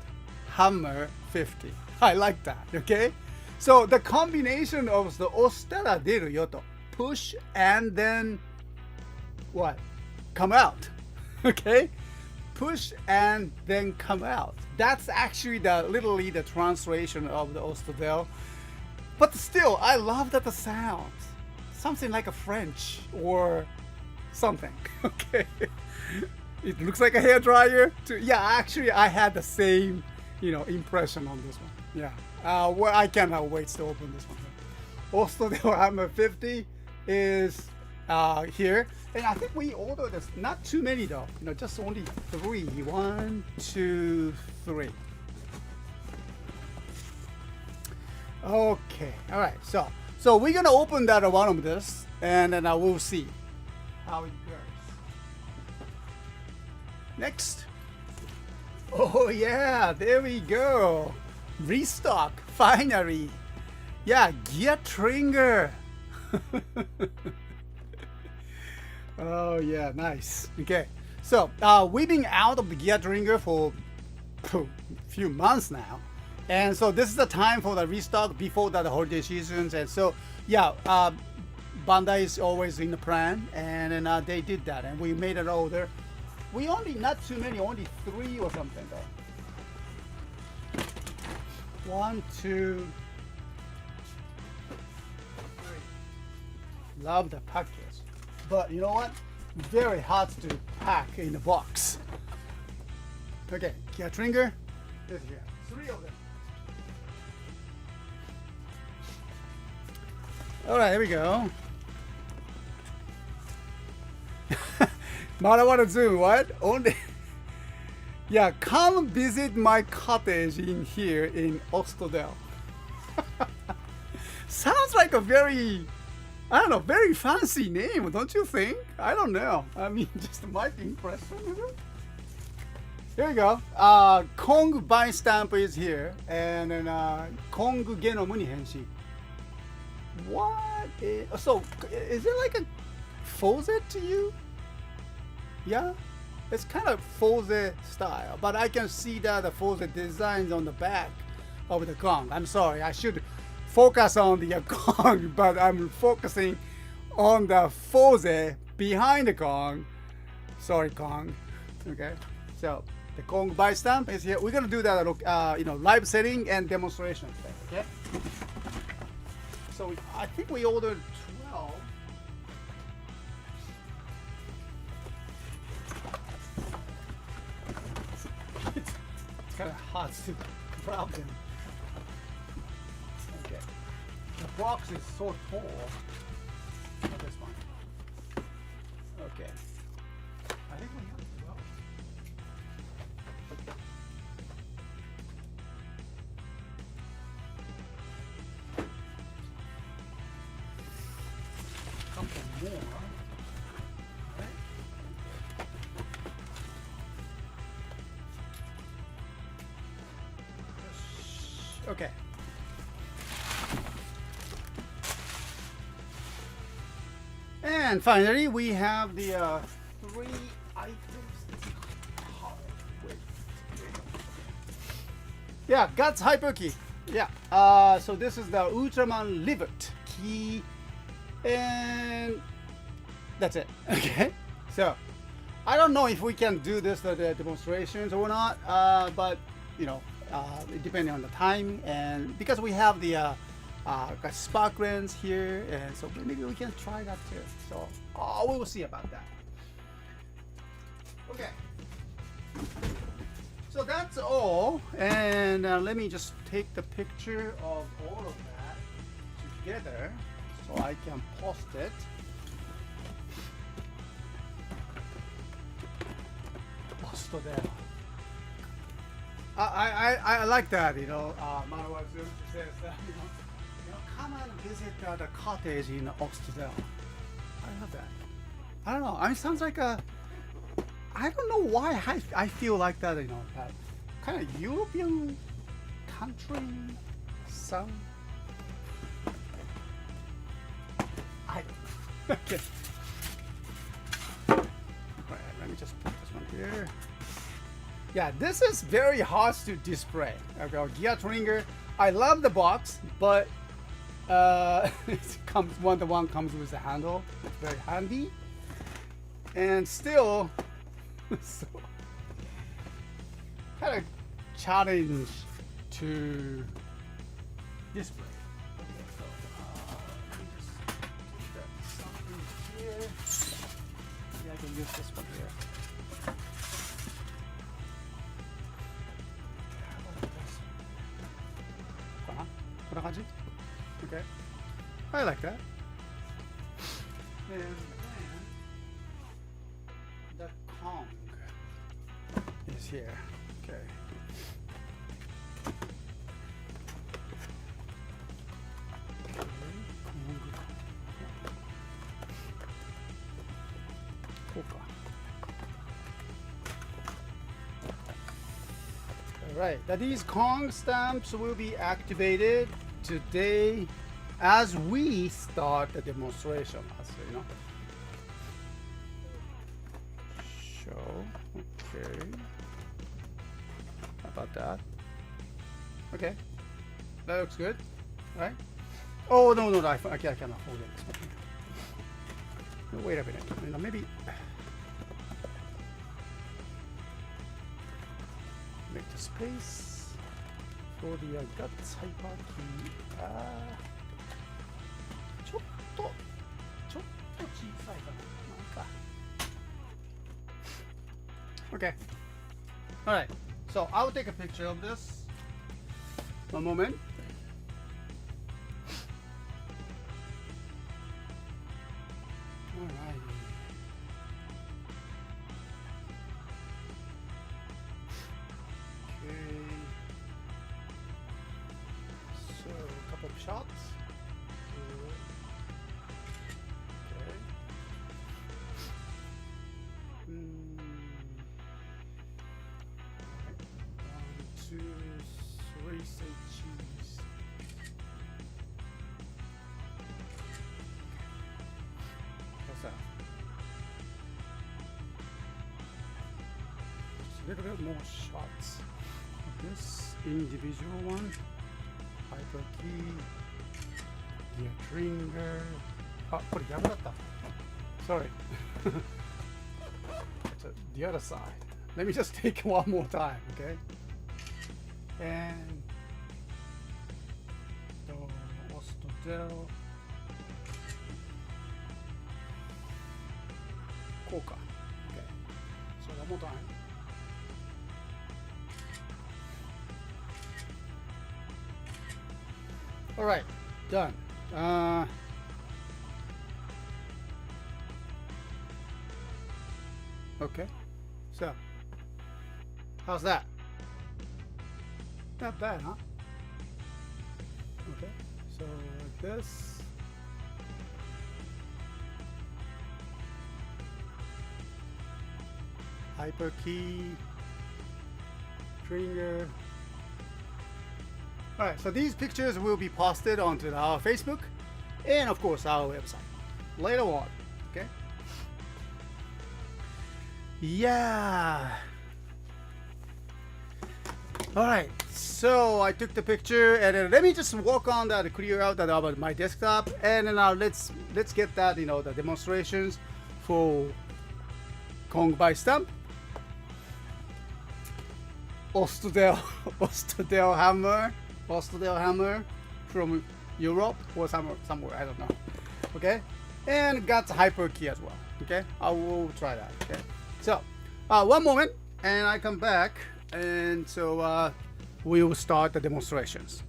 Hammer 50. I like that, okay? So the combination of the ostara deru yoto, push and then what? Come out, okay? Push and then come out. That's actually literally the translation of the Ostodel. But still, I love that the sounds. Something like a French or something, okay? It looks like a hairdryer. Yeah, actually, I had the same, impression on this one. Yeah. Well, I cannot wait to open this one. Ostodel Hummer 50 is here. And I think we ordered this, not too many though, just only 3. 1, 2, 3. Okay, all right. So we're gonna open that one of this, and then we'll see how it goes. Next. Oh yeah, there we go. Restock finally. Yeah, Gear Trigger. Oh yeah, nice. Okay, so we've been out of the Gear Trigger for a few months now, and so this is the time for the restock before the holiday seasons. And so yeah, Bandai is always in the plan, and then they did that, and we made an order. We only not too many, only 3 or something though. 1, 2, 3. Love the package. But you know what? Very hard to pack in the box. Okay, Gear Trigger is here. 3 of them. Alright, here we go. Marawana Zoom, what? Only. Yeah, come visit my cottage in here in Ostodel. Sounds like a very, I don't know, very fancy name, don't you think? I don't know. I mean, just my impression. Here we go. Kong Vistamp is here, and then Kong Genom ni henshi. What? So, is it like a faucet to you? Yeah, it's kind of faucet style, but I can see that the faucet designs on the back of the Kong. I'm sorry, I should focus on the Kong, but I'm focusing on the faucet behind the Kong. Sorry, Kong. Okay, so the Kong Vistamp is here. We're gonna do that, live setting and demonstration today. Okay. So I think we ordered 12. It's kind of hard to grab them. Okay. The box is so tall. Oh, this one. Okay. I think we have 12. Couple more. Okay. And finally, we have the 3 items. Yeah, Guts Hyper Key. Yeah. So this is the Ultraman Rebut key, and that's it. Okay. So I don't know if we can do this the demonstrations or not, but depending on the time, and because we have the spark lens here, and so maybe we can try that too. So we will see about that. Okay. So that's all, and let me just take the picture of all of that together so I can post it. Ostodel. I like that, you know. Manawa says that, come and visit the cottage in Ostodel. I love that. I don't know. I mean, it sounds like a. I don't know why I feel like that, you know, that kind of European country sound. I don't know. Okay. Alright, let me just put this one here. Yeah, this is very hard to display. Okay, Gear Trigger. I love the box, but it comes the one comes with the handle. It's very handy, and still, so kind of challenge to display. Okay, so let me just put something here. Maybe I can use this one here. こんな感じ? Okay. I like that. And then the Kong is here. Okay. Alright, these Kong stamps will be activated today as we start the demonstration. You know. Show. Okay. How about that? Okay. That looks good. Right? Oh no, I cannot hold it. No, wait a minute. You know, maybe make the space for the guts hyper key. ちょっと小さいかな。Okay. All right. So I'll take a picture of this. One moment. All right. Okay. So a couple of shots. Okay. 1, 2, 3, say cheese. What's that? Just a little bit more shots of this individual one. Hyper key, gear trigger. Ah, これ逆だった。Sorry. The other side. Let me just take one more time, okay? And the Ostodel. こうか。Okay. So one more time. All right, done. Okay, so how's that? Not bad, huh? Okay, so like this. Hyper key, trigger. Alright, so these pictures will be posted onto our Facebook and of course our website later on, okay? Yeah. Alright, so I took the picture and then let me just work on that, clear out that about my desktop, and then let's get that, you know, the demonstrations for Kong Vistamp, Ostodel Hummer. Ostodel Hummer from Europe or somewhere, I don't know. Okay, and got the hyper key as well. Okay, I will try that. Okay, so one moment and I come back, and so we will start the demonstrations.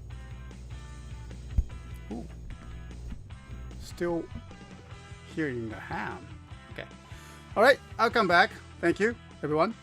Ooh. Still hearing the ham. Okay, all right, I'll come back. Thank you, everyone.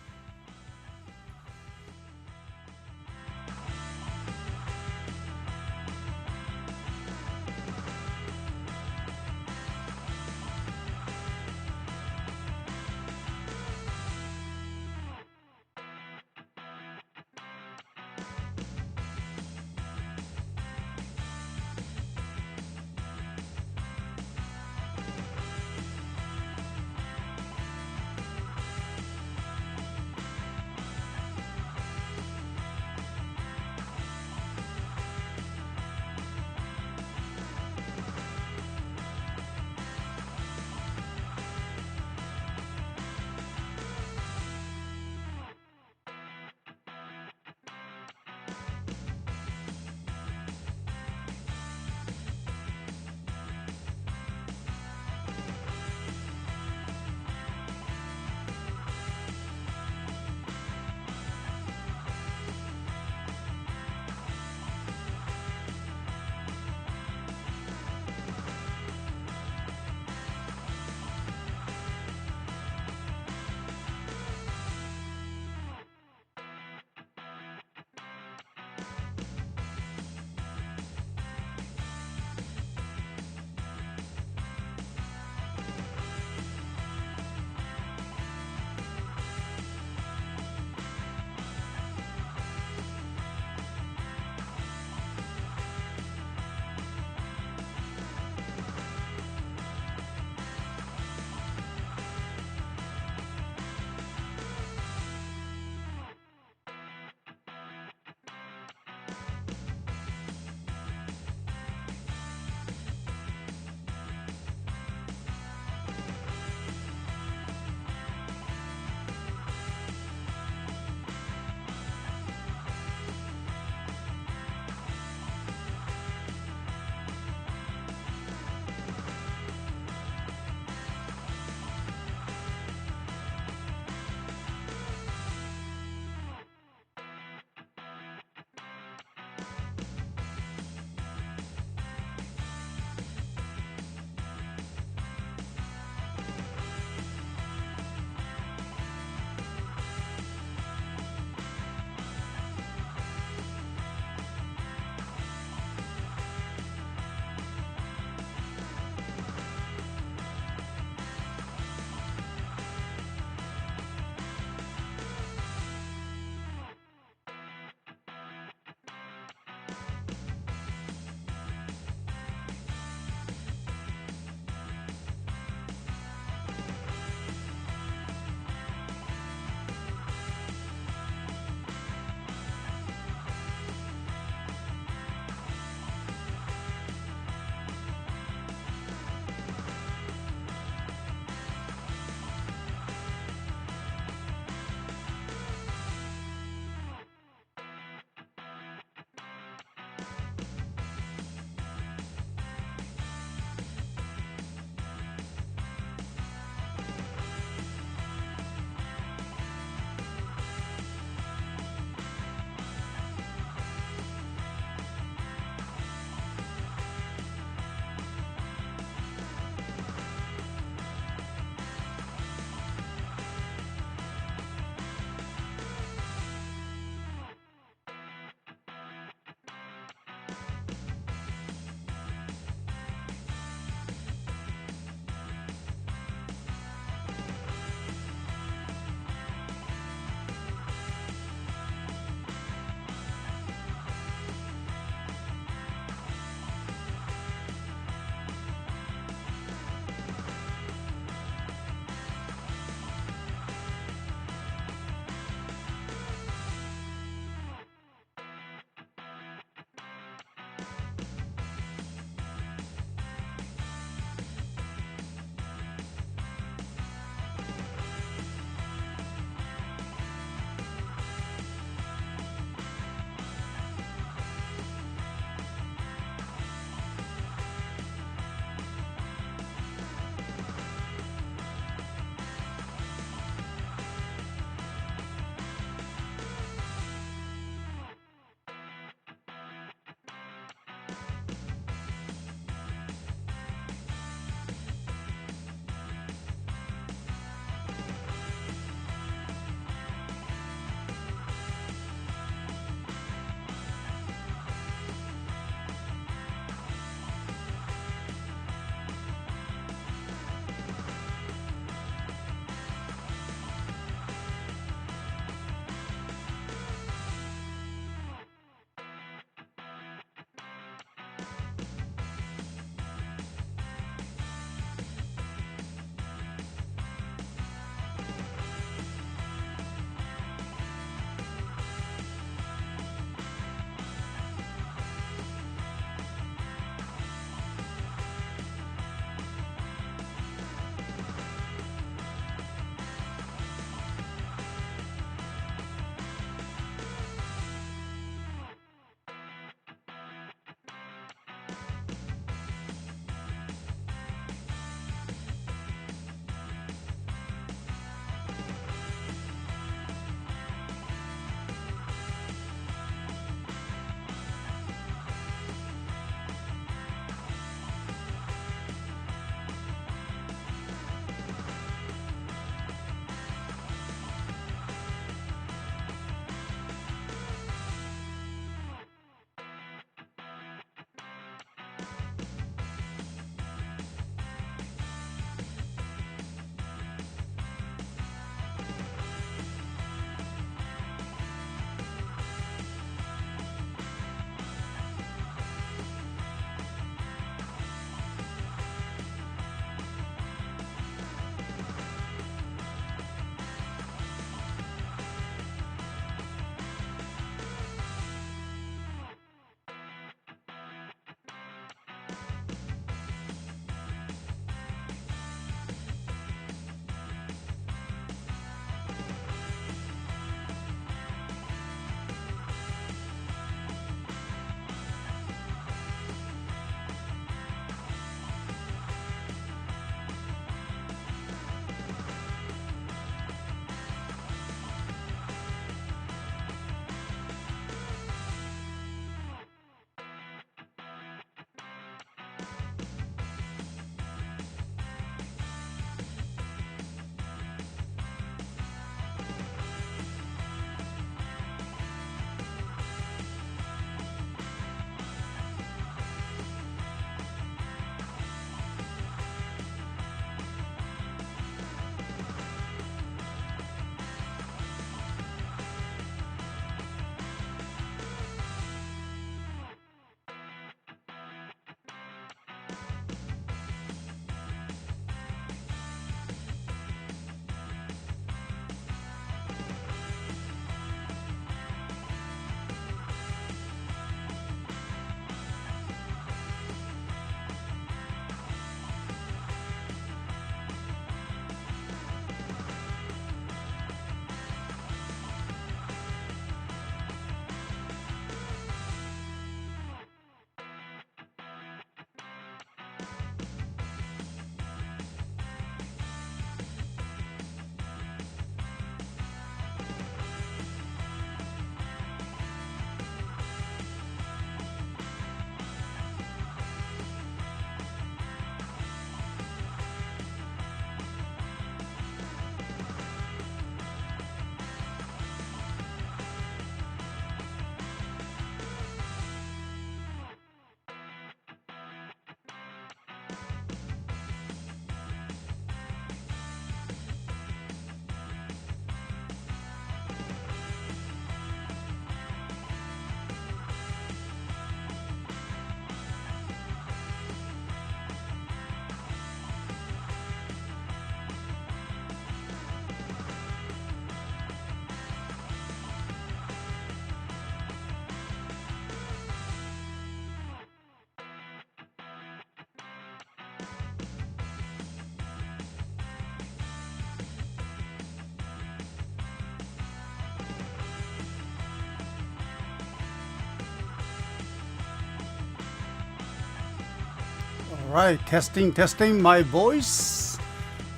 Right, testing. My voice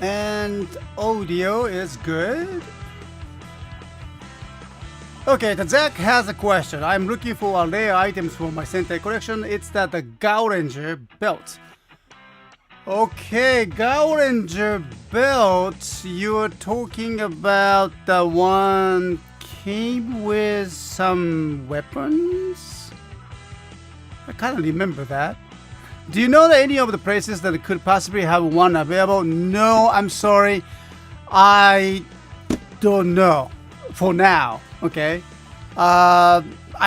and audio is good. Okay, the Zach has a question. I'm looking for rare items for my Sentai collection. It's that the Gauranger belt. Okay, Gauranger belt. You're talking about the one came with some weapons? I kind of remember that. Do you know that any of the places that could possibly have one available? No, I'm sorry. I don't know for now. Okay. I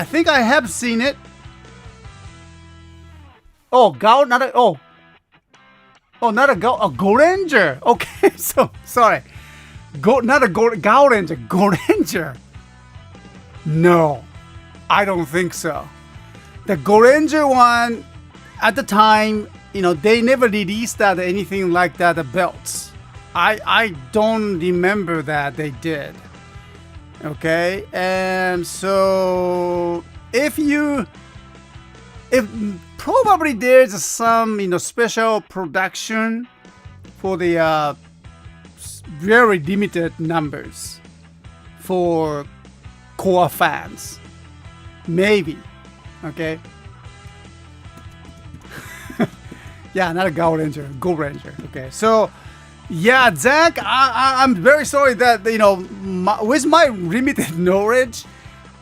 think I have seen it. Oh, not a Goranger. Okay, so sorry. Not a Gauranger. Goranger. No, I don't think so. The Goranger one, at the time, they never released that anything like that. The belts. I don't remember that they did. Okay, and so if probably there's some special production for the very limited numbers for core fans, maybe. Okay. Yeah, not a Gauranger, Goranger. Okay, so. Yeah, Zach, I'm very sorry that, with my limited knowledge,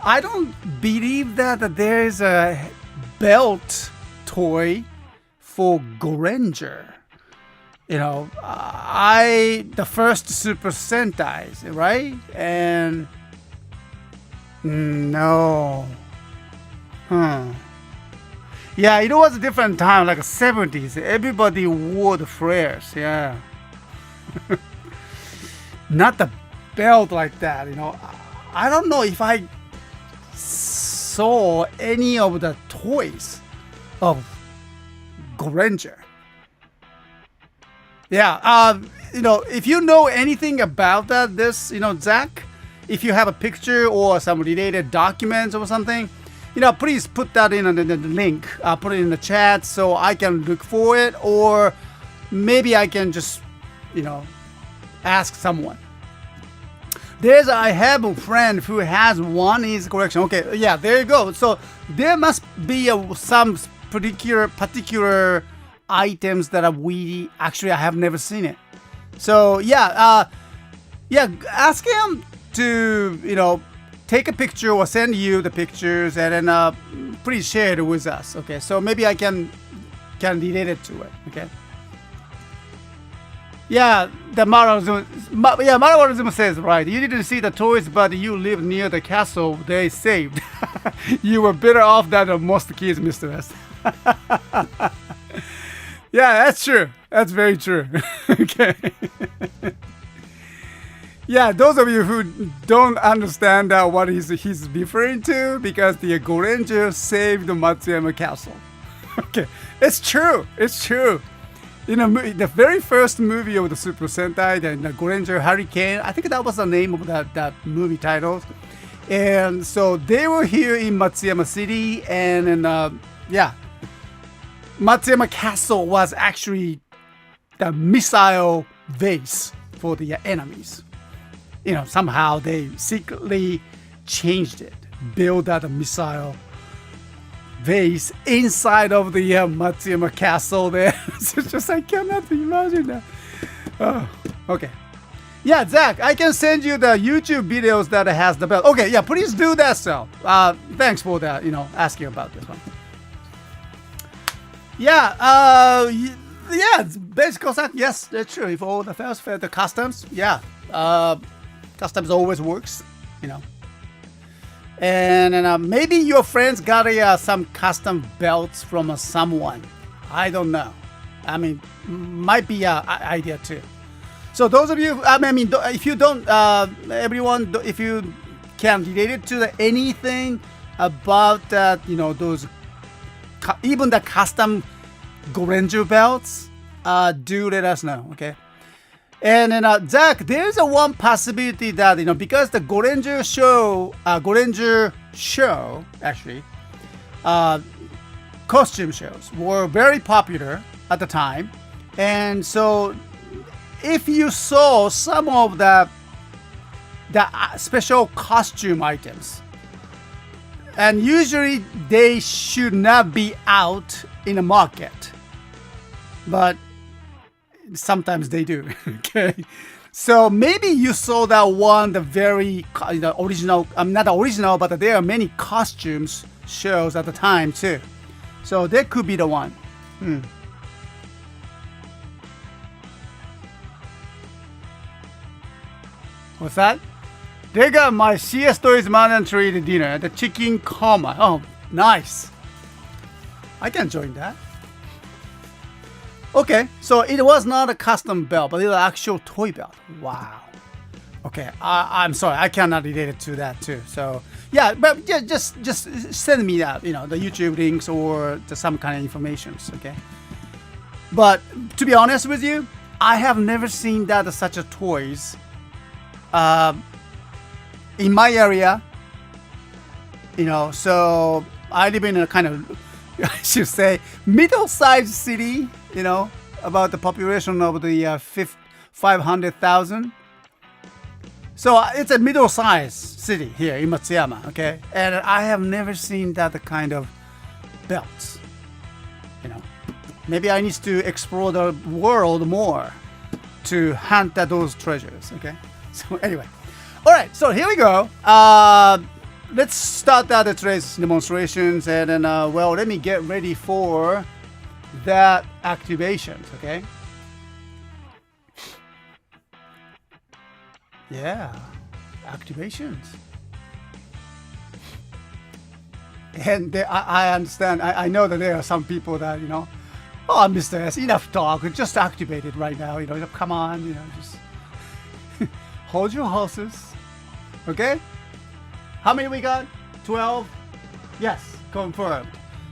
I don't believe that there is a belt toy for Goranger. The first Super Sentais, right? And no. Yeah, it was a different time, like 70s. Everybody wore the flares, yeah. Not the belt like that, I don't know if I saw any of the toys of Goranger. Yeah, if you know anything about that, Zach, if you have a picture or some related documents or something, please put that in the link. Put it in the chat so I can look for it, or maybe I can just ask someone. I have a friend who has one in his collection. Okay, yeah, there you go. So there must be some particular items that I have never seen it. So yeah, ask him to take a picture or send you the pictures, and then please share it with us. Okay, so maybe I can relate it to it. Okay. Yeah, Marawarism says, right, you didn't see the toys, but you live near the castle they saved. You were better off than most kids, Mr. S. Yeah, that's true. That's very true. Okay. Yeah, those of you who don't understand what he's referring to, because the Goranger saved the Matsuyama Castle. Okay, it's true. It's true. The very first movie of the Super Sentai, the Goranger Hurricane, I think that was the name of that movie title. And so they were here in Matsuyama City, and then, Matsuyama Castle was actually the missile base for the enemies. Somehow they secretly changed it, built that missile base inside of the Matsuyama Castle there. It's just, I cannot imagine that. Oh, okay. Yeah, Zach, I can send you the YouTube videos that has the belt. Okay, yeah, please do that, so. Thanks for that, asking about this one. Yeah, basically, yes, that's true. If all the first the customs, customs always works, And maybe your friends got some custom belts from someone. I don't know. I mean, might be an idea too. So those of you, if you don't, everyone, if you can relate it to anything about that, those, even the custom Goranger belts, do let us know, okay? And then, Zach, there's one possibility that, because the Goranger show, actually, costume shows were very popular at the time. And so if you saw some of the special costume items, and usually they should not be out in the market, but sometimes they do. Okay, so maybe you saw that one, the very original. Not the original, but there are many costumes shows at the time too. So that could be the one. What's that? They got my CSTOYS mandatory dinner, the chicken coma. Oh, nice. I can join that. Okay, so it was not a custom belt, but it was an actual toy belt. Wow. Okay, I'm sorry, I cannot relate it to that too. So yeah, but just send me that, the YouTube links or some kind of informations. Okay. But to be honest with you, I have never seen that such a toys. In my area, so I live in a kind of, I should say, middle-sized city, about the population of the 500,000. So it's a middle-sized city here in Matsuyama, okay? And I have never seen that kind of belts, Maybe I need to explore the world more to hunt those treasures, okay? So anyway. All right, so here we go. Let's start the today's demonstrations, and then, let me get ready for that activations, okay? Yeah, activations. And I understand, I know that there are some people that, oh, Mr. S, enough talk, just activate it right now, come on, just hold your horses. Okay? How many we got? 12? Yes, confirmed.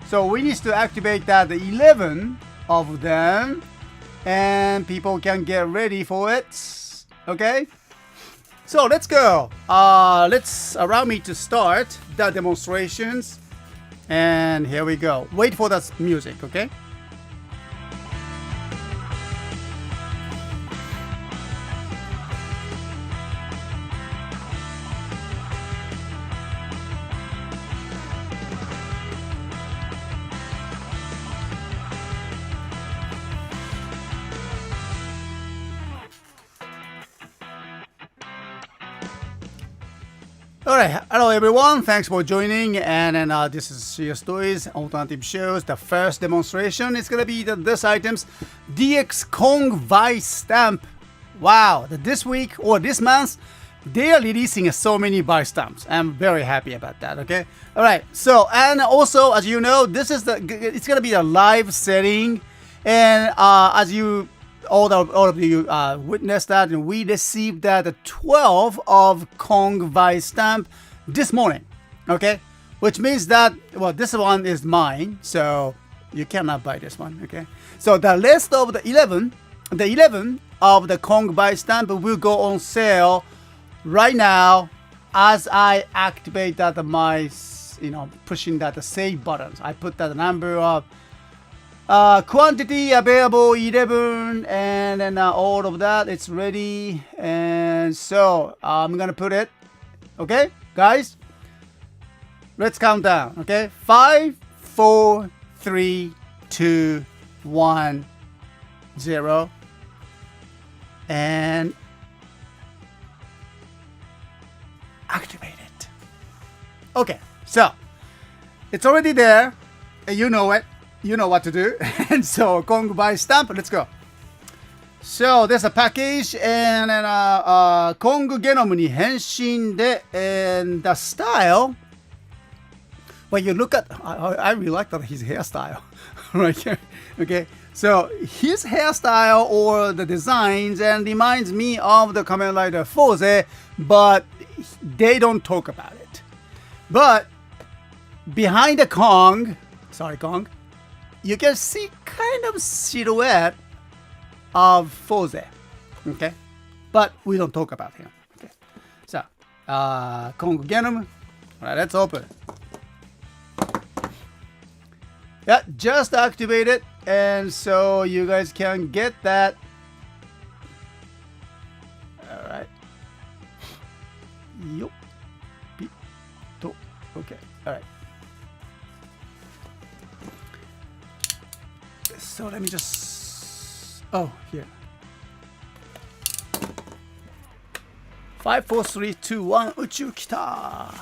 So we need to activate the 11 of them, and people can get ready for it. Okay? So let's go. Let's allow me to start the demonstrations, and here we go. Wait for the music, okay? Alright, hello everyone, thanks for joining, and this is CSTOYS Alternative Shows. The first demonstration is gonna be this items, DX Kong Vistamp. Wow, this week or this month, they are releasing so many Vistamps. I'm very happy about that, okay? Alright, so, and also, as you know, it's gonna be a live setting, and as you all of you witnessed that, and we received that 12 of Kong Vistamp this morning, okay? Which means that, well, this one is mine, so you cannot buy this one, okay? So the rest of the 11 of the Kong Vistamp will go on sale right now as I activate that pushing that save buttons. I put that number of quantity available 11, and then all of that, it's ready. And so I'm gonna put it, okay guys, let's count down, okay? 5 4 3 2 1 0, and activate it. Okay, so it's already there, and you know it. You know what to do. And so Kong Vistamp, let's go. So there's a package, and then Kong Genom に変身で, and the style, when you look at, I really like his hairstyle right here. Okay, so his hairstyle or the designs and reminds me of the Kamen Rider Forze, but they don't talk about it. But behind the Kong, you can see kind of silhouette of Forze, okay? But we don't talk about him. Okay. So, Kong Genom. Alright, let's open it. Yeah, just activated. And so you guys can get that. All right. Yup. Okay. All right. So let me just. Oh, here. 5, 4, 3, 2, 1. 宇宙来た.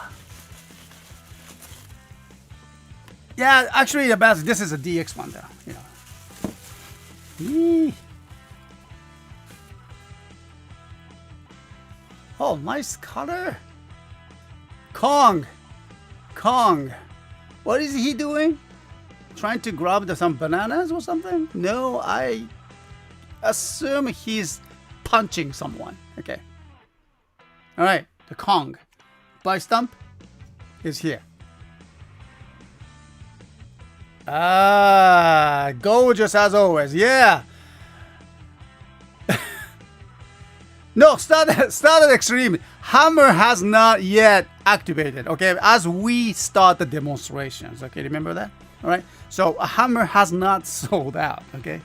Yeah, actually, the best. This is a DX one, though. You know. Eee. Oh, nice color. Kong. What is he doing? Trying to grab some bananas or something? No, I assume he's punching someone. Okay. All right, the Kong Vistamp is here. Ah, gorgeous as always. Yeah. No, started extreme. Hammer has not yet activated. Okay, as we start the demonstrations. Okay, remember that? All right. So a hammer has not sold out. Okay,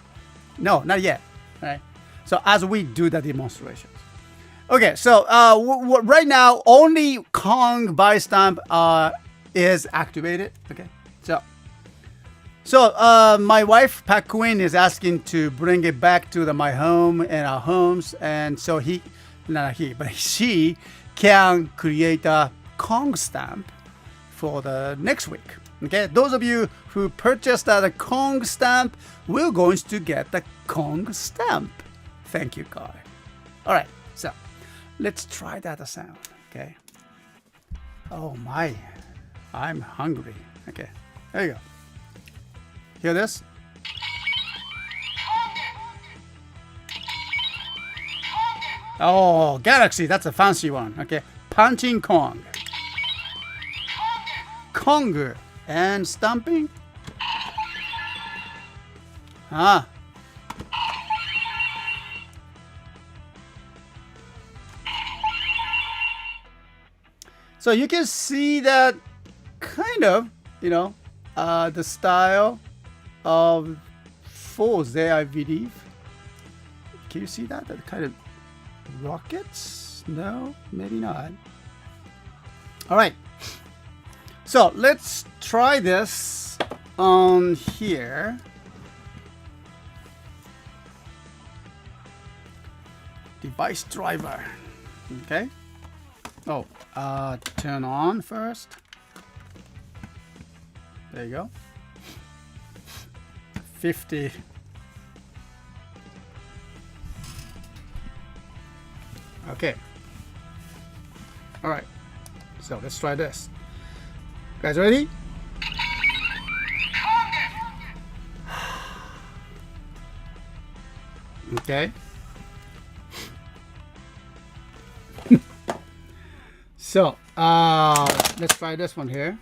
no, not yet. All right. So as we do the demonstrations. Okay, so right now only Kong Vistamp is activated. Okay, so my wife Pak Queen is asking to bring it back to my home and our homes, and so she can create a Kong stamp for the next week. Okay, those of you who purchased the Kong stamp, we're going to get the Kong stamp. Thank you, God. All right, so let's try that sound. Okay. Oh my, I'm hungry. Okay, there you go. Hear this? Oh, Galaxy, that's a fancy one. Okay, punching Kong. Kong and stamping. Ah. So you can see that kind of, you know, the style of Force there, I believe. Can you see that? That kind of rockets? No, maybe not. All right. So let's try this on here. Device driver. Okay. Oh, turn on first. There you go. 50. Okay. All right. So let's try this. Guys ready? Okay. So, let's try this one here.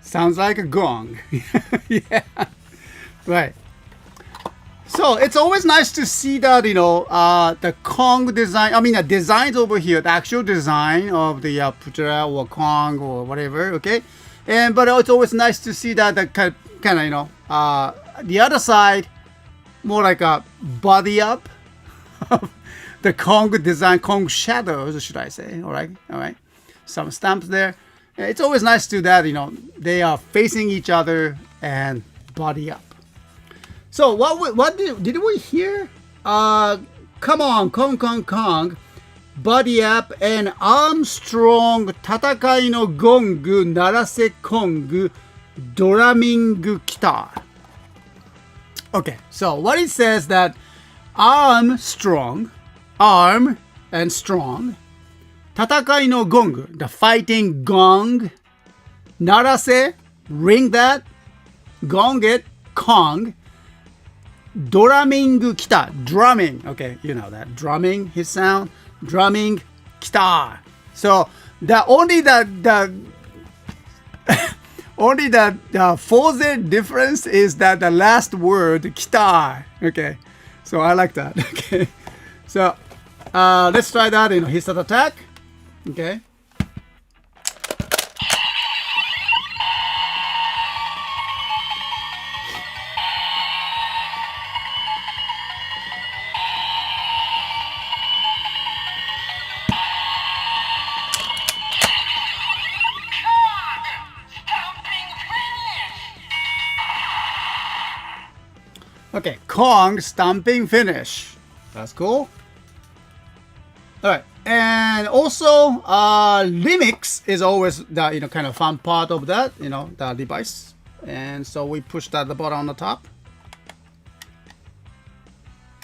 Sounds like a gong. Yeah, right. So it's always nice to see that, you know, the Kong design. I mean, the designs over here, the actual design of the Putra or Kong or whatever. Okay, but it's always nice to see that the kind of, you know, the other side, more like a body up of the Kong design, Kong shadows, should I say? All right. Some stamps there. It's always nice to that, you know, they are facing each other and body up. So what did we hear? Come on, Kong, body up and Armstrong, Tatakai no gong, narase Kong, drumming guitar. Okay, so what it says that arm and strong. Tatakai no gong, the fighting gong. Narase, ring that. gong it, Kong. Drumming kita, drumming. Okay, you know that. Drumming, his sound. Drumming kita. So the only the only the further difference is that the last word kita. Okay, so I like that. Okay, so let's try that in his attack. Okay. Okay, Kong stomping finish. That's cool. All right, and also remix is always the kind of fun part of that, the device. And so we push that the button on the top.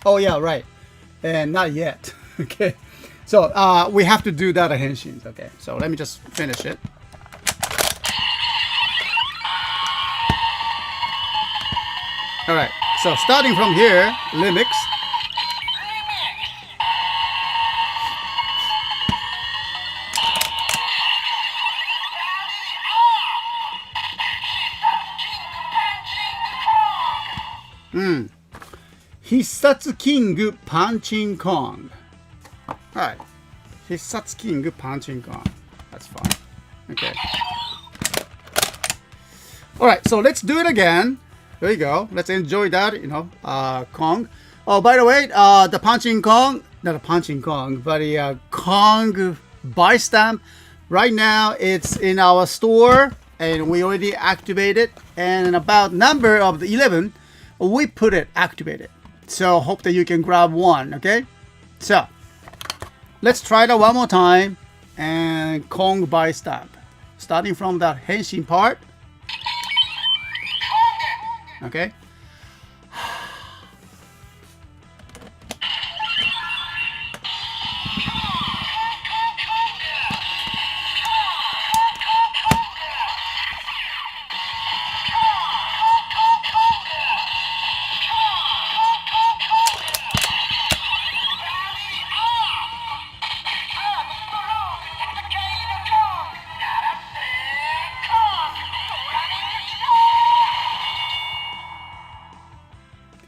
Oh yeah, right. And not yet. Okay, so we have to do that at Henshin. Okay, so let me just finish it. All right. So starting from here, remix. Hissatsu King punching Kong. Alright. Hissatsu King punching Kong. That's fine. Okay. Alright, so let's do it again. There you go. Let's enjoy that, Kong. Oh, by the way, the punching Kong, not a punching Kong, but a Kong Vistamp. Right now, it's in our store, and we already activated. And about number of the 11, we put it activated. So hope that you can grab one. Okay. So let's try that one more time. And Kong Vistamp, starting from the Henshin part. Okay.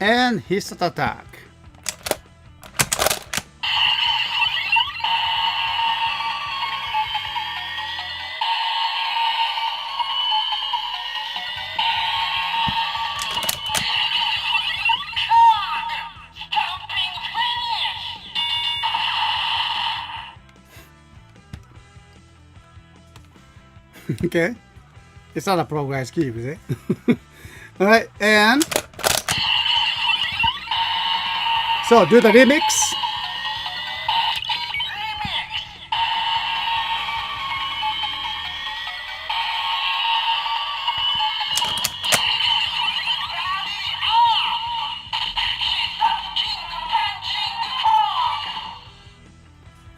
And his attack. Okay, it's not a progress key, is it? All right, and so do the remix.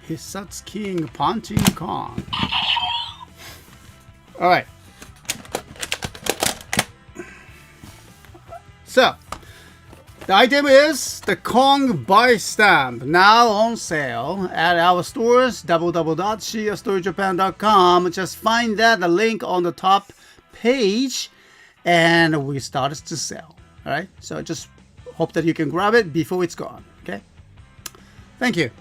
Hissatsu King punching Kong. All right. So the item is the Kong Vistamp, now on sale at our stores, www.CSTOYSjapan.com. Just find that, the link on the top page, and we started to sell. All right, so just hope that you can grab it before it's gone. Okay, thank you.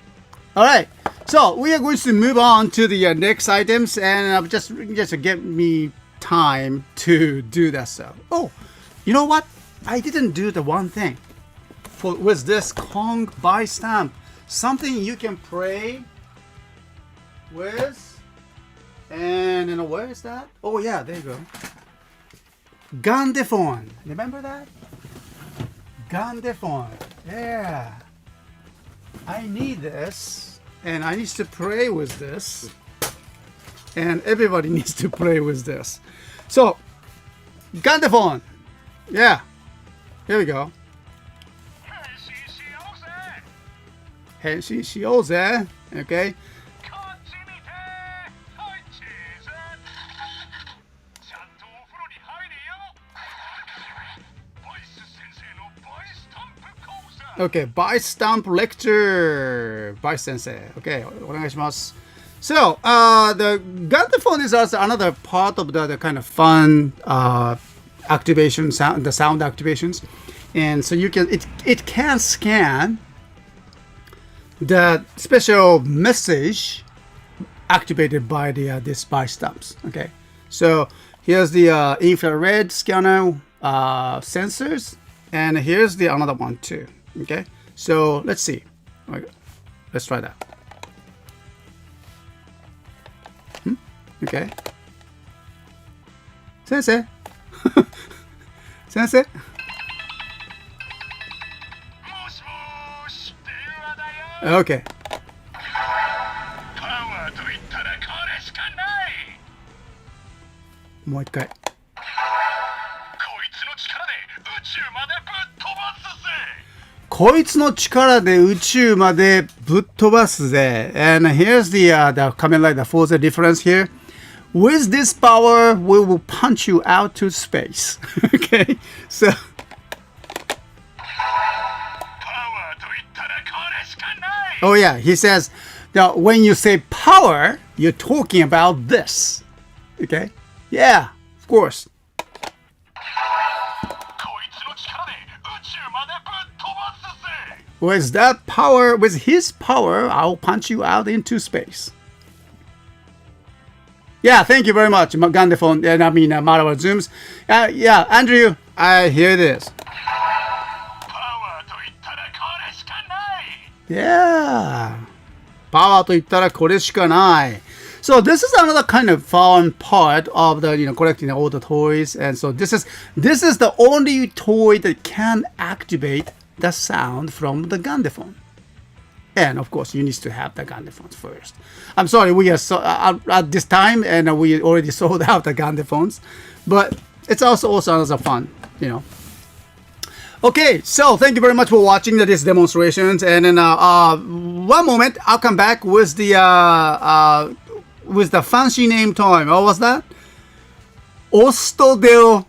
All right, so we are going to move on to the next items, and just get me time to do that stuff. Oh, you know what? I didn't do the one thing. With this Kong Vistamp, something you can play with, and where is that? Oh yeah, there you go. Gandephone, remember that? Gandephone, yeah. I need this, and I need to play with this, and everybody needs to play with this. So, Gandephone, yeah. Here we go. 変身しようぜ Okay. Okay, Vistamp lecture by sensei. Okay, お願いします。So, the Gundaphone is also another part of the kind of fun activation sound, the sound activations, and so you can it can scan the special message activated by the this Vistamps. Okay, so here's the infrared scanner sensors, and here's the another one too. Okay, so let's see. Okay, let's try that. Okay. Sensei. Sensei. Okay. More again. こいつの力で宇宙までぶっ飛ばすぜ。And here's the Kamen Rider Forza difference here. With this power, we will punch you out to space. Okay, so. Oh yeah, he says, now when you say power, you're talking about this. Okay, yeah, of course. With that power, with his power, I'll punch you out into space. Yeah, thank you very much, Gundaphone. I mean, Marawa Zooms. Yeah, Andrew, I hear this. Yeah. Power と言ったらこれしかない. So this is another kind of fun part of the collecting all the toys, and so this is the only toy that can activate the sound from the Gundaphone. And of course, you need to have the Gundaphones first. I'm sorry, we are at this time, and we already sold out the Gundaphones, but it's also another fun, Okay, so thank you very much for watching these demonstrations, and then one moment, I'll come back with the fancy name time. What was that? Ostodel.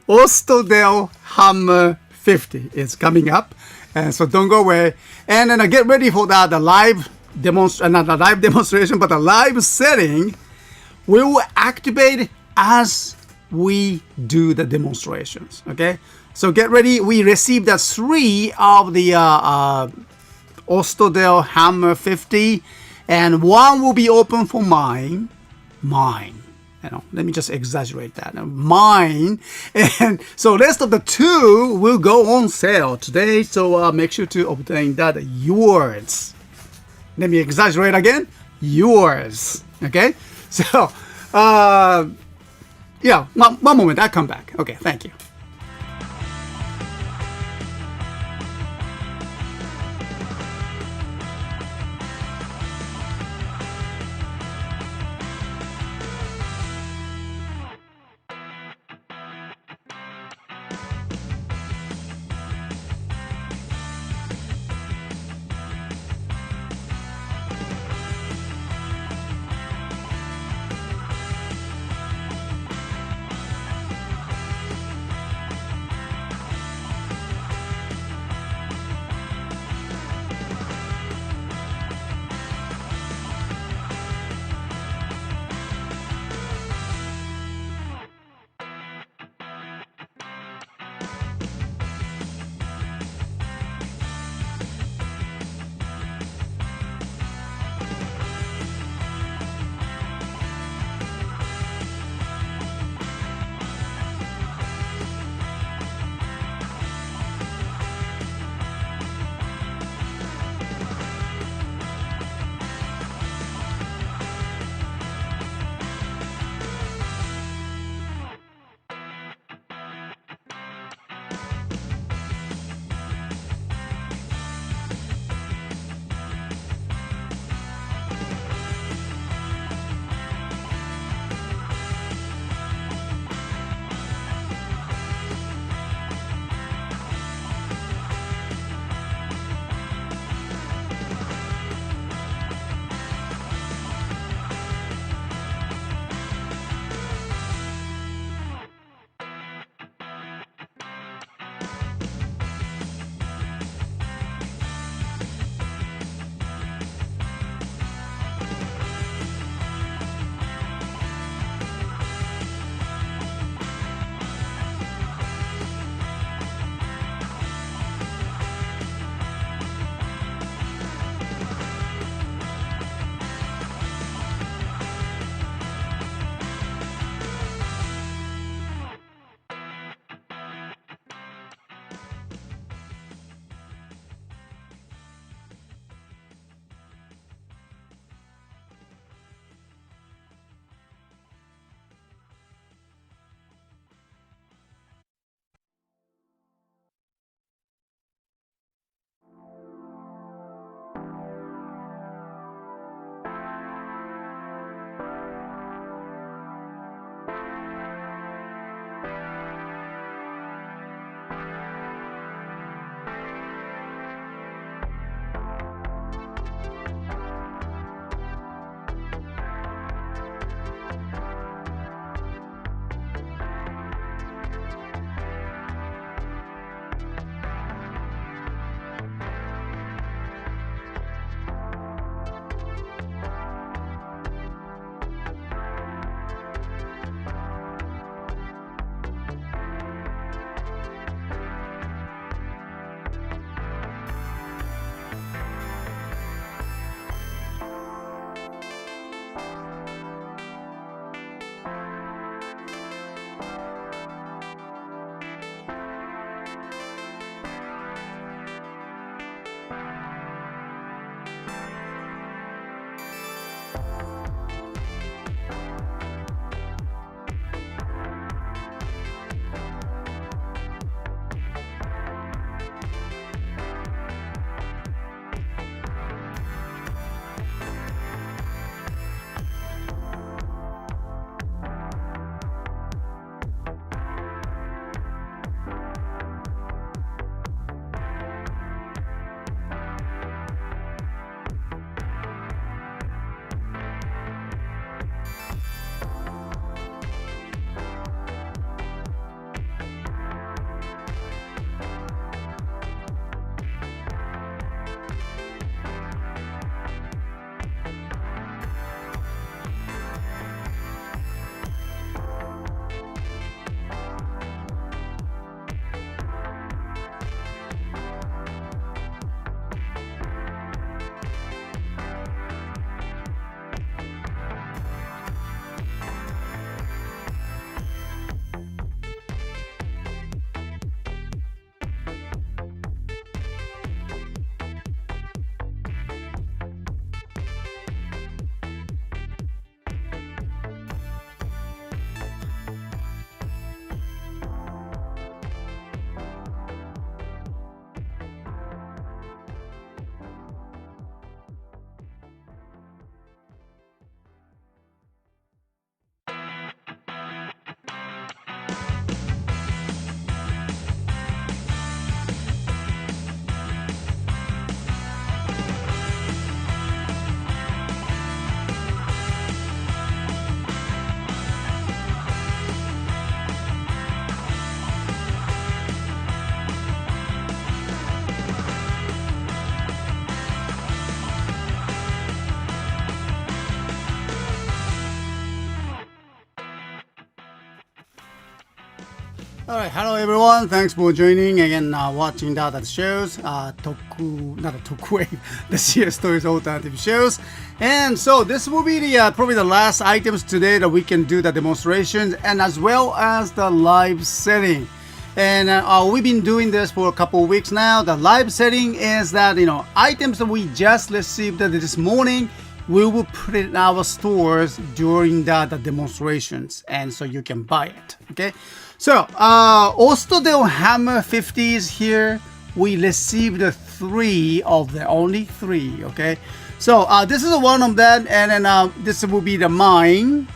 Ostodel Hummer 50 is coming up. And so don't go away. And then get ready for that, the live not a live demonstration, but a live setting. We will activate as we do the demonstrations. Okay? So get ready. We received 3 of the Ostodel Hummer 50. And 1 will be open for mine. Let me just exaggerate that. Mine. And so rest of the 2 will go on sale today. So make sure to obtain that yours. Let me exaggerate again. Yours. Okay? So, yeah, one moment. I'll come back. Okay, thank you. All right, hello everyone. Thanks for joining again, watching the shows, not the Tokwave, the CSTOYS alternative shows. And so this will be the probably the last items today that we can do the demonstrations and as well as the live setting. And we've been doing this for a couple of weeks now. The live setting is that, you know, items that we just received this morning, we will put it in our stores during the demonstrations, and so you can buy it. Okay. So, Ostodel Hummer 50s here. We received only three. Okay. So, this is one of them, and then this will be the mine.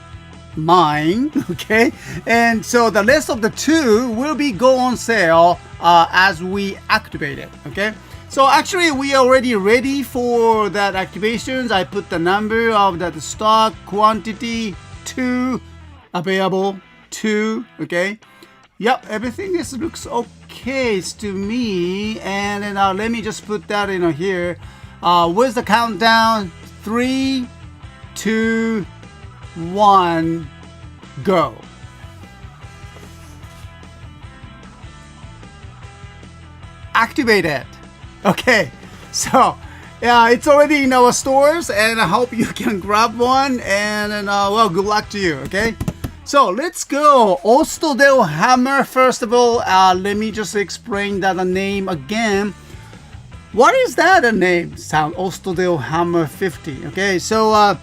Okay. And so the rest of the two will be go on sale as we activate it. Okay. So actually, we are already ready for that activations. I put the number of the stock quantity 2 available 2. Okay. Yep, everything looks okay to me. And then let me just put that in here. Where's the countdown? 3, 2, 1, go. Activate it. Okay, so yeah, it's already in our stores, and I hope you can grab one. And then, well, good luck to you. Okay, so let's go. Ostodel Hummer. First of all, let me just explain that name again. What is that a name? Sound Ostodel Hummer 50. Okay, so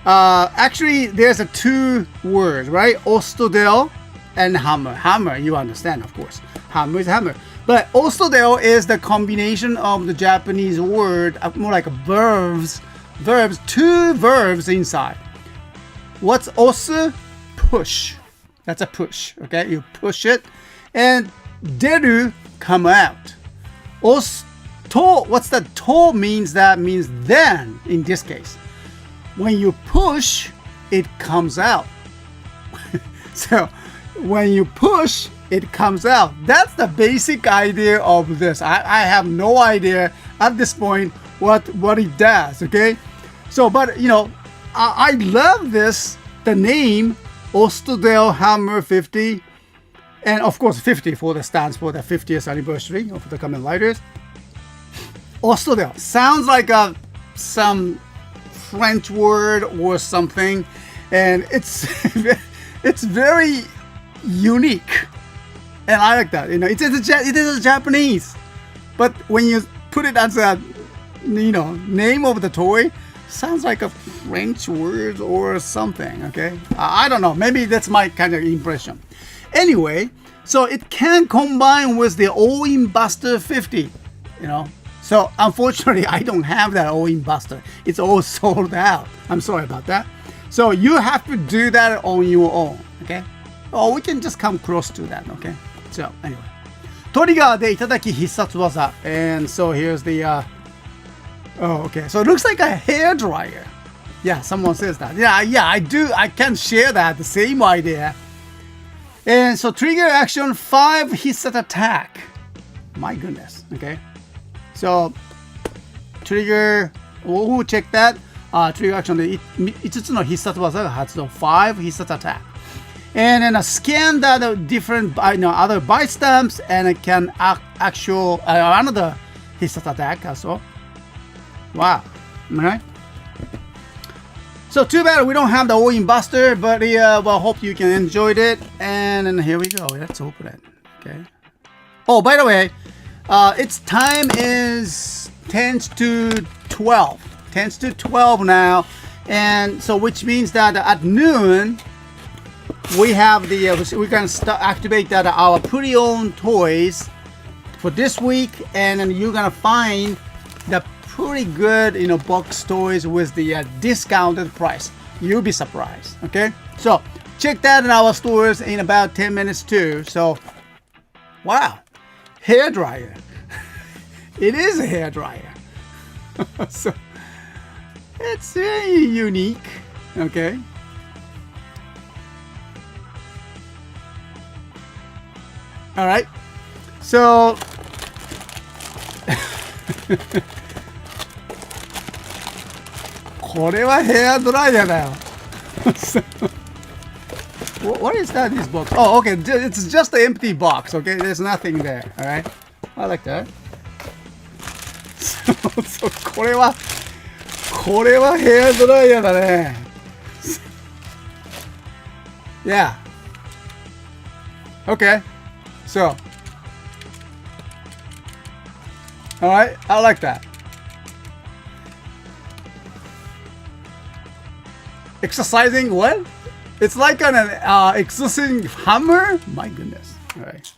actually, there's a 2 words, right? Ostodel and Hummer. Hammer, you understand, of course. Hammer is hammer. But Ostodel is the combination of the Japanese word, more like verbs, 2 verbs inside. What's osu? Push. That's a push. Okay, you push it, and deru, come out. To, what's that? To means that means then. In this case, when you push, it comes out. So when you push, it comes out. That's the basic idea of this. I have no idea at this point what it does. Okay, so but you know, I love this, the name Ostodel Hummer 50, and of course 50 for the stands for the 50th anniversary of the Kamen Riders. Ostodel sounds like some French word or something, and it's it's very unique. And I like that, you know, it is a Japanese, but when you put it as a, you know, name of the toy, sounds like a French word or something. Okay, I don't know. Maybe that's my kind of impression. Anyway, so it can combine with the All-in Buster 50. You know, so unfortunately, I don't have that All-in Buster. It's all sold out. I'm sorry about that. So you have to do that on your own. Okay. Or we can just come close to that. Okay. So anyway, Trigger でいただき必殺技. And so here's the oh, okay, so it looks like a hair dryer. Yeah, someone says that. Yeah, I do. I can share that, the same idea. And so trigger action 5 hitsat attack. My goodness. Okay, so trigger, we'll check that. Trigger action で5つの必殺技が発動 5 hitsat attack. And then scan the different, other buy stamps, and it can actual another hitsat attack also. Wow. Alright. So too bad we don't have the All-in Buster, but well, hope you can enjoy it. And then here we go. Let's open it. Okay. Oh, by the way, its time is 10 to 12. 10 to 12 now, and so which means that at noon. We have the we can activate that our pre-owned toys for this week, and then you're gonna find the pretty good, you know, box toys with the discounted price. You'll be surprised. Okay, so check that in our stores in about 10 minutes too. So, wow, hair dryer. It is a hair dryer. So it's very unique. Okay. All right, soこれはヘアドライヤーだよ。What is that? This box? Oh, okay. It's just an empty box. Okay, there's nothing there. All right. I like that. これはヘアドライヤーだね。Yeah. Okay. So. All right. I like that. Exercising what? It's like an exercising hammer? My goodness. All right.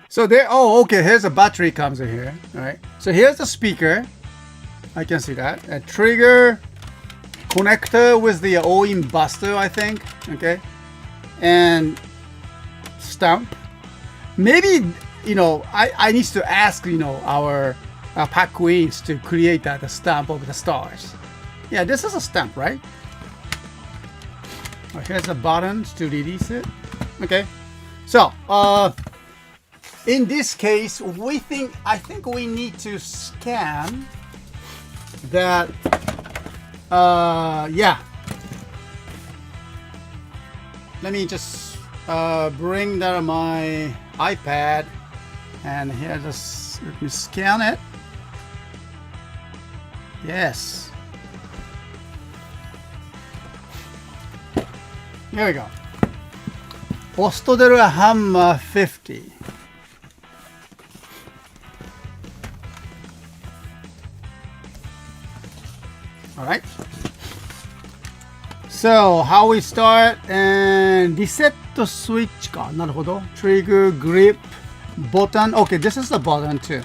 So there, oh, okay, here's a battery comes in here. All right. So here's the speaker. I can see that. A trigger connector with the O-in buster, I think. Okay. And stamp. Maybe, you know, I need to ask, you know, our pack queens to create the stamp of the stars. Yeah, this is a stamp, right? Here's the buttons to release it. Okay. So, in this case, I think we need to scan that. Yeah. Let me just bring down my iPad, and here, just let me scan it. Yes. Here we go. Ostodel Hummer 50. All right. So how we start, and reset switch か。なるほど。Trigger, grip, button. Okay, this is the button too.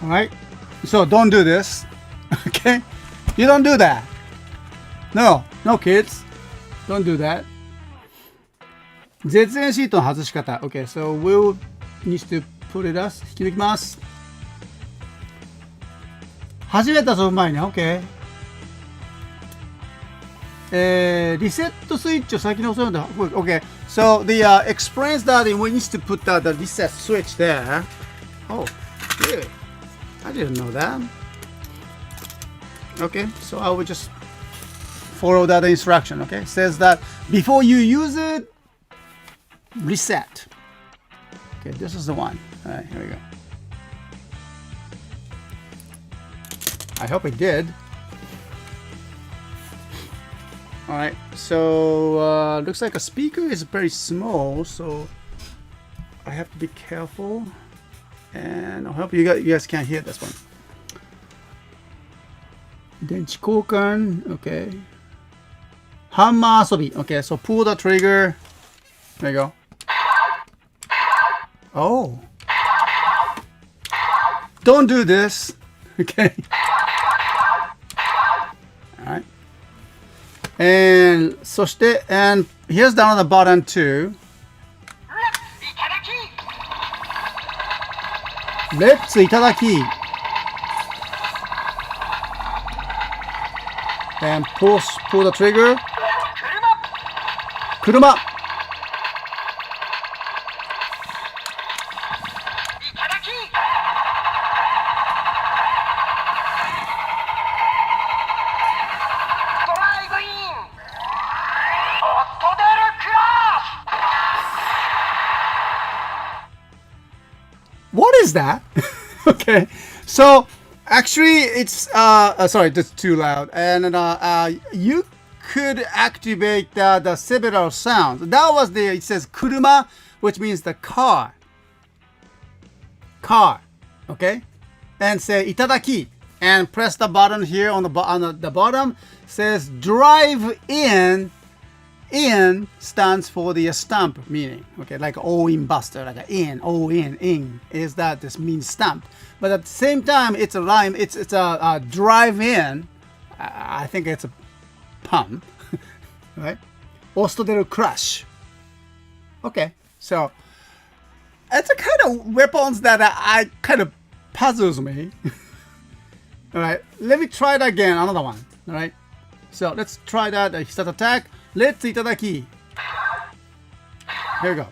All right. So don't do this. Okay. You don't do that. No, no kids. Don't do that. 絶縁シートの外し方。Okay, so we'll need to put it us. 引き抜きます。初めて遊ぶ前に、OK。リセットスイッチを先に押すので、OK。So the explains that we need to put the reset switch there. Oh, really? I didn't know that. Okay, so I will just follow that instruction. Okay, it says that before you use it, reset. Okay, this is the one. All right, here we go. I hope it did. All right, so looks like a speaker is very small, so I have to be careful. And I hope you guys can't hear this one. 電池交換 okay. ハンマー遊び okay, so pull the trigger. There you go. Oh. Don't do this. Okay. Alright. And そして and here's down on the button too. Let's いただき. And pull the trigger. 車. What is that? Okay, so actually it's sorry, that's too loud. And you could activate the several sounds. That was it says kuruma, which means the car. Okay, and say itadaki, and press the button here on the bottom. Says drive in. In stands for the stamp meaning. Okay, like O-in buster, like in, in is that this means stamp. But at the same time, it's a rhyme. It's a drive in. I think it's a pun, right? Ostodel crush. Okay, so it's a kind of weapons that I kind of puzzles me. All right, let me try it again. Another one. All right, so let's try that. Start attack. Let's itadaki. Here we go.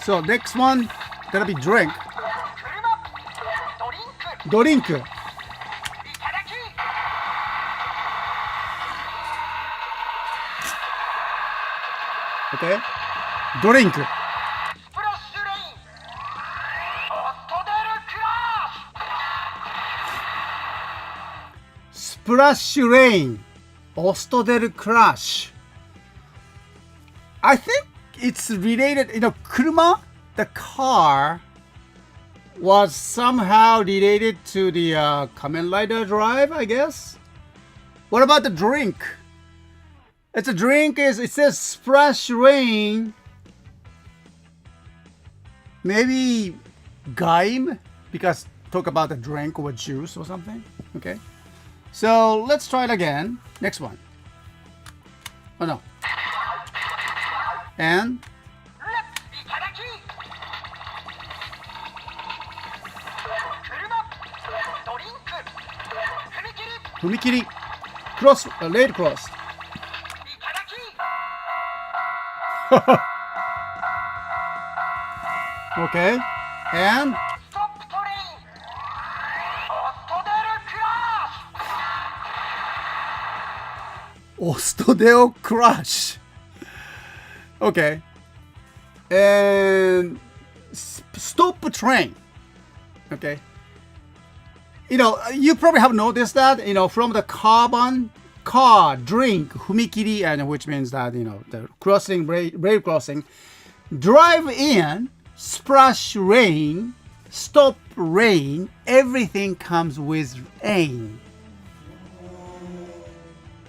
So next one gonna be drink. ドリンク。Okay? ドリンク。スプラッシュレイン。オストデルクラッシュ。I think it's related, kuruma, the car, was somehow related to the Kamen Rider drive, I guess. What about the drink? It's a drink, it says splash rain. Maybe gaim, because talk about the drink or juice or something. Okay. So let's try it again. Next one. Oh no. And Fumikiri. Cross, laid cross. Okay. And Ostodel crush. Okay. And stop train. Okay. You probably have noticed that, from the carbon, car, drink, humikiri, and which means that, the crossing, rail crossing, drive in, splash rain, stop rain, everything comes with rain.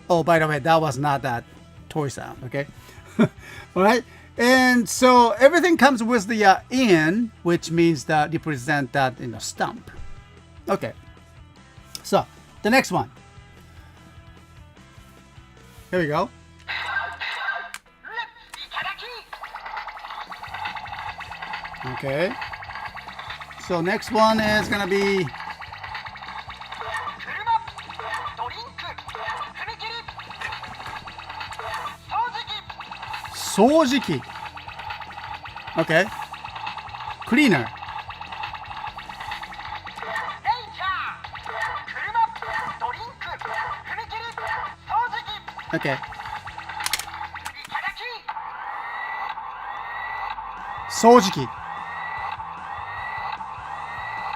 Oh, by the way, that was not that toy sound, okay? All right. And so everything comes with the in, which means that represent that stump. Okay. So the next one. Here we go. Okay. So next one is gonna be Sojiki. Okay. Cleaner. Okay. Sojiki.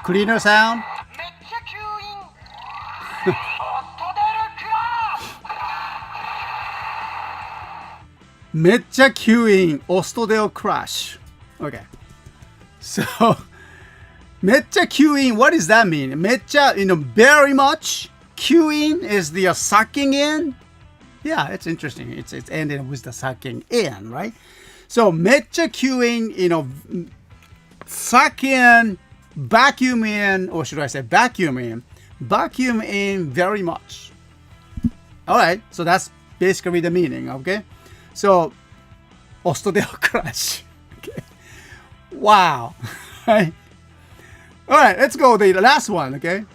Cleaner sound. Mecha queuing Ostodel crush. Okay. So mecha queuing, what does that mean? Mecha, very much. Queuing is the sucking in. Yeah, it's interesting. It's ending with the sucking in, right? So mecha queuing, suck in, vacuum in, or should I say vacuum in very much. All right, so that's basically the meaning, okay? So, Ostodel crush. Okay. Wow. Right. All right, let's go the last one, okay?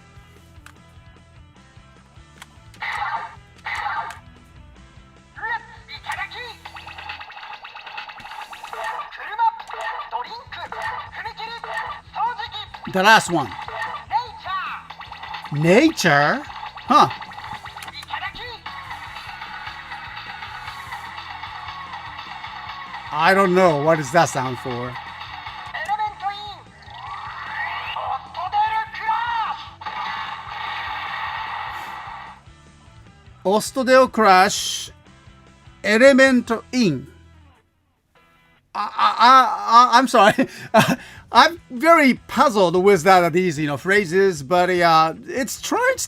The last one. Nature? Huh. I don't know. What does that sound for? Ostodel crush, element in. I'm sorry. I'm very puzzled with these phrases, but it's trying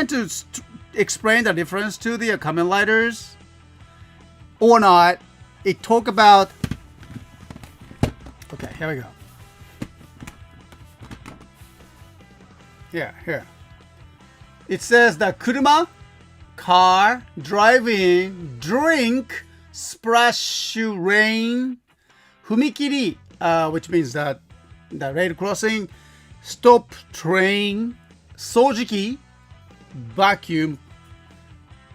to explain the difference to the Kamen Riders or not. It talk about. Okay, here we go. Here. It says that kuruma, car, driving, drink, splash rain, humikiri, which means that the rail crossing, stop train, sojiki, vacuum,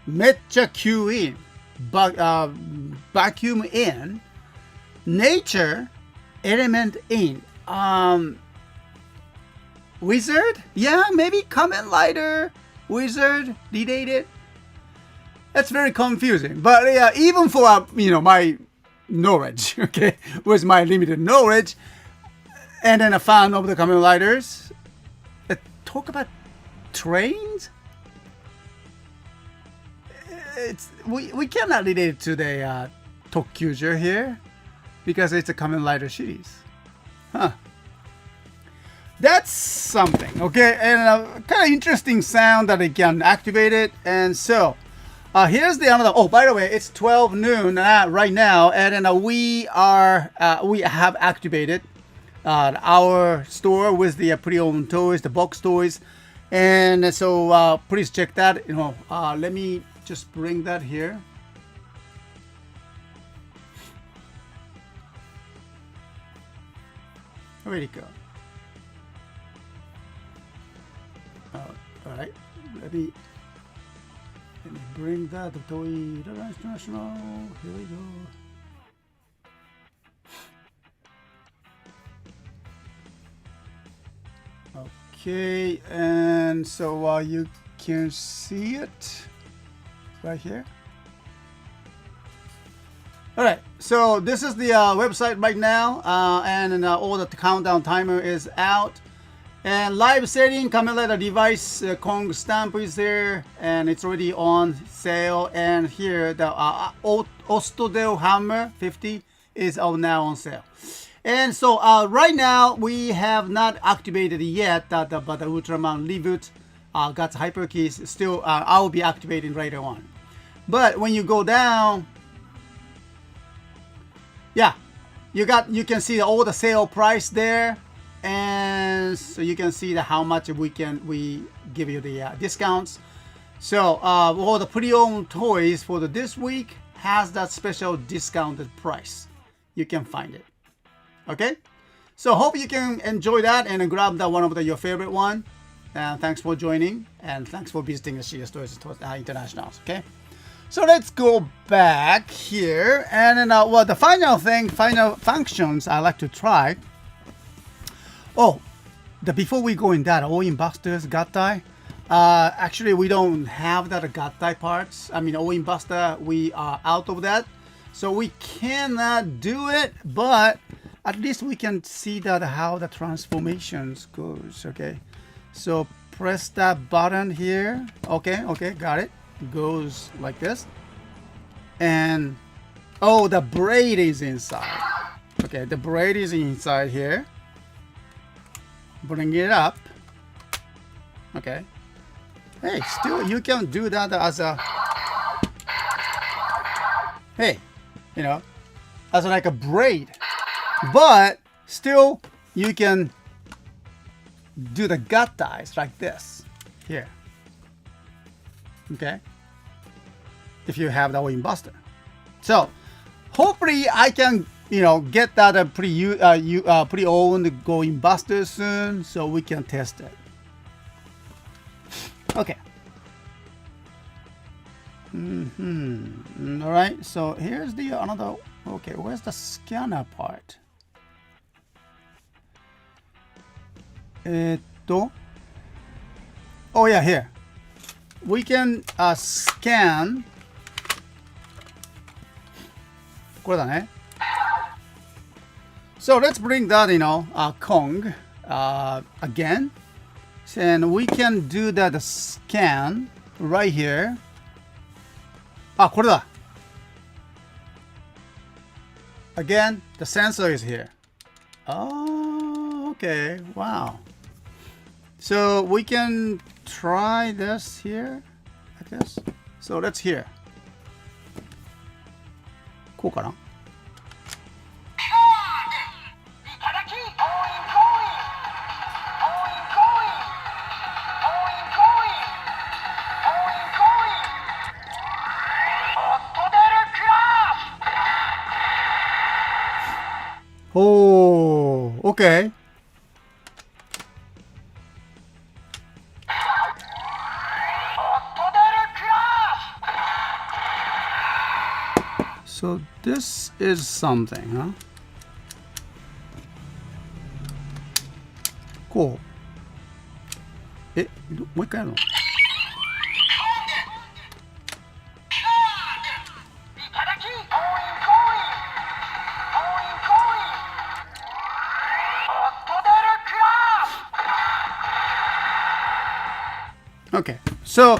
mecha queuing, vacuum in, nature, element in. Wizard? Yeah, maybe Kamen Rider, Wizard, related. That's very confusing. But yeah, even for my knowledge, okay, with my limited knowledge, and then a fan of the Kamen Riders, talk about trains. We cannot relate it to the Tokuja here because it's a Kamen Rider series, huh? That's something, okay, and a kind of interesting sound that it can activate it. And so here's the another. Oh, by the way, it's 12 noon right now, and then we have activated our store with the pre-owned toys, the box toys, and so please check that. Let me just bring that here. Where'd it go? All right, let me bring that to Toy International. Here we go. Okay, and so you can see it right here. All right, so this is the website right now, and all the countdown timer is out. And live setting, Kamen Rider Revice, Kong Vistamp is there, and it's already on sale. And here the Ostodel Hummer 50 is now on sale. And so right now we have not activated yet, but the Ultraman Rebut got hyper keys. Still, I will be activating later on. But when you go down, yeah, you can see all the sale price there. And so you can see how much we give you the discounts. So all the pre-owned toys for this week has that special discounted price. You can find it. Okay, so hope you can enjoy that and grab that one of your favorite one. Thanks for joining, and thanks for visiting the CSTOYS Internationals. Okay, so let's go back here, and then well, the final functions I like to try. Oh, before we go in that, All-in Busters Gattai. Actually, we don't have that Gattai parts. I mean, All-in Buster, we are out of that, so we cannot do it. But at least we can see that how the transformations goes. Okay, so press that button here. Okay, got it. Goes like this, and oh, the braid is inside. Okay, the braid is inside here. Bring it up. Okay. Hey, still you can do that as a, hey, as like a braid, but still you can do the gut ties like this here. Okay, if you have the All-in Buster. So hopefully I can get that pre-owned All-in Buster soon, so we can test it. Okay. All right. So here's the another. Okay, where's the scanner part? Oh yeah, here. We can scan. これだね. So let's bring that, Kong again. And we can do that scan right here. あ、これだ. Again, the sensor is here. Oh, okay. Wow. So we can try this here, I guess. So let's hear. こうかな? Oh, okay. So this is something, huh? Cool. え、もう一回やるの？Okay, so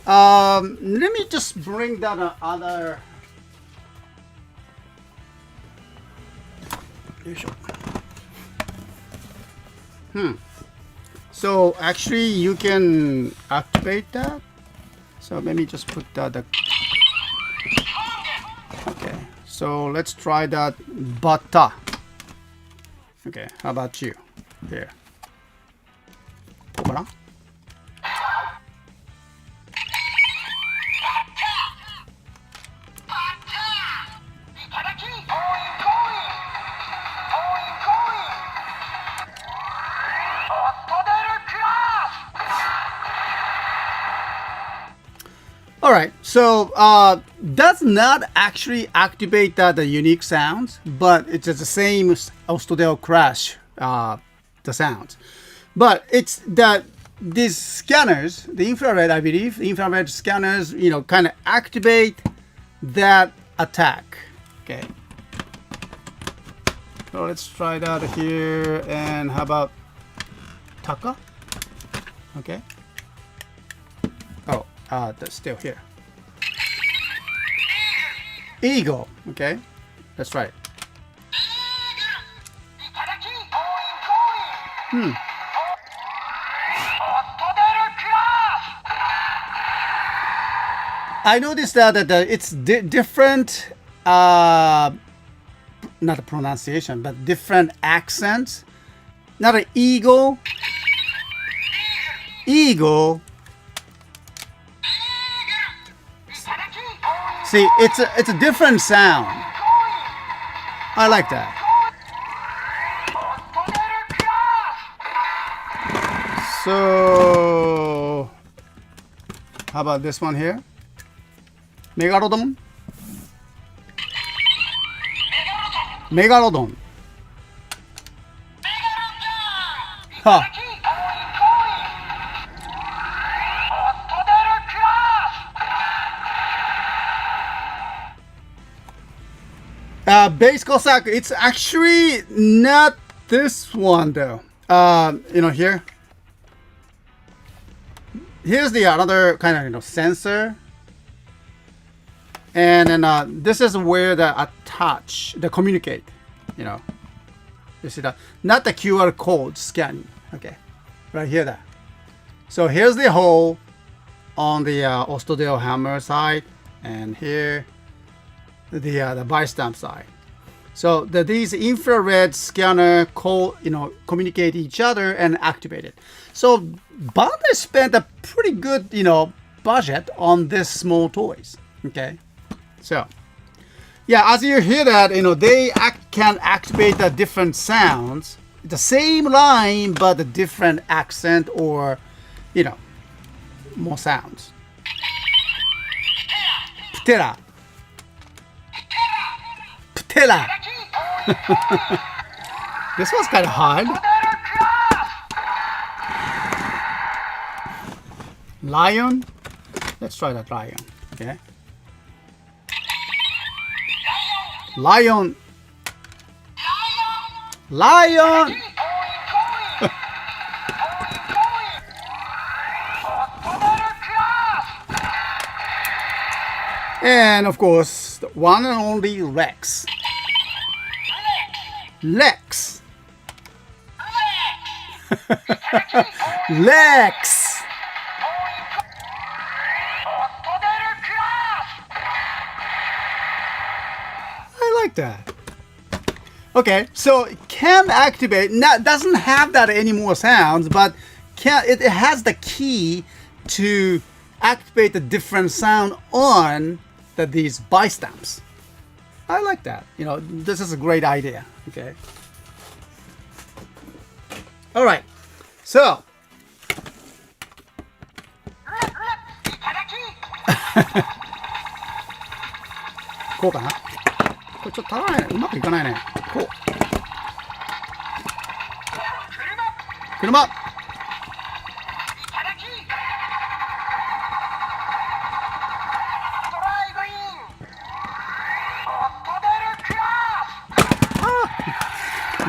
let me just bring down other. So actually, you can activate that. So let me just put that. Okay, so let's try that butter. Okay, how about you? Here. Voilà. All right, so does not actually activate the unique sounds, but it's just the same Ostodel crash, the sounds. But it's that these scanners, the infrared, I believe, the infrared scanners, kind of activate that attack. Okay. So let's try that here, and how about Taka? Okay. Oh, that's still here. Eagle. Okay, that's right. I noticed that it's different, not a pronunciation, but different accents. Not an eagle. Eagle. See, it's a different sound. I like that. So, how about this one here? Megalodon? Megalodon. Huh. Base Cossack, it's actually not this one though. Here. Here's the another kind of sensor. And then this is where the communicate, You see that? Not the QR code scanning. Okay, right here. That. So here's the hole on the Ostodel Hummer side, and here the Vistamp side. So these infrared scanner communicate each other and activate it. So Bandai spent a pretty good budget on this small toys. Okay. So, yeah, as you hear that, they can activate the different sounds, the same line, but a different accent or, more sounds. Ptera. Ptera. This was kind of hard. Lion. Let's try that lion. Okay. Lion. Lion. And of course, the one and only Rex. Lex. Lex. I like that. Okay, so it can activate. Doesn't have that any more sounds, but it has the key to activate the different sound on these Vistamps. I like that. This is a great idea. Okay. All right. So.こうかな。これちょっと足らないね。うまくいかないね。こう。車。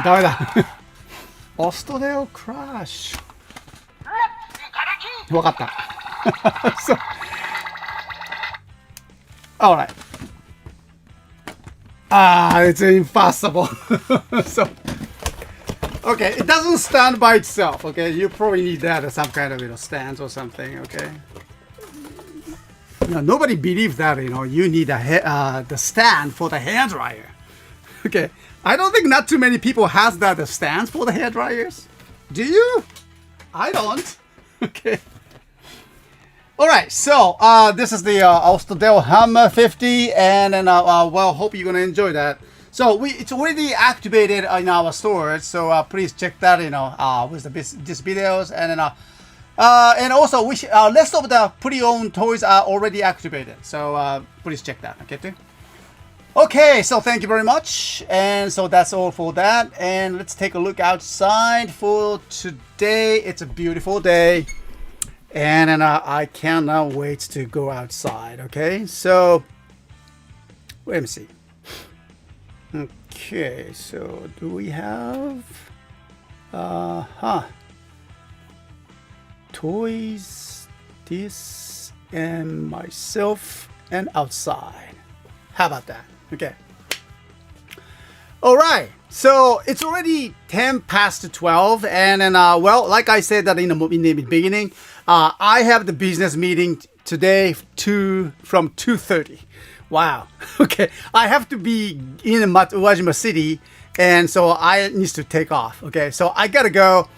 ダメだ。Ostodel Crash。わかった。so, alright. It's impossible. so, okay, it doesn't stand by itself. Okay, you probably need that as some kind of stands or something. Okay. Nobody believes that you need the stand for the hair dryer. Okay, I don't think not too many people has that the stands for the hair dryers. Do you? I don't. Okay. All right, so this is the Ostodel Hummer 50, and then well, hope you're gonna enjoy that. So it's already activated in our stores, so please check that with these videos, and then and also rest of the pre-owned toys are already activated, so please check that. Okay, too. Okay, so thank you very much, and so that's all for that, and let's take a look outside for today. It's a beautiful day. And I cannot wait to go outside. Okay, so let me see. Okay, so do we have toys, this, and myself, and outside? How about that? Okay. All right. So it's already 10 past 12, and then well, like I said that in the beginning, I have the business meeting today from 2:30. Wow. Okay, I have to be in Uwajima City, and so I need to take off. Okay, so I gotta go,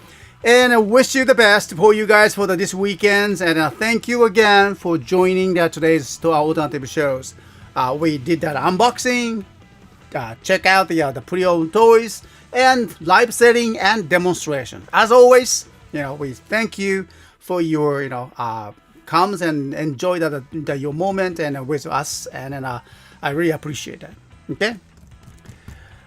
and I wish you the best for you guys for this weekends, and thank you again for joining today's alternative shows. We did that unboxing. Check out the pre-owned toys and live setting and demonstration. As always, we thank you for your comes and enjoy your moment and with us, and then I really appreciate that. Okay.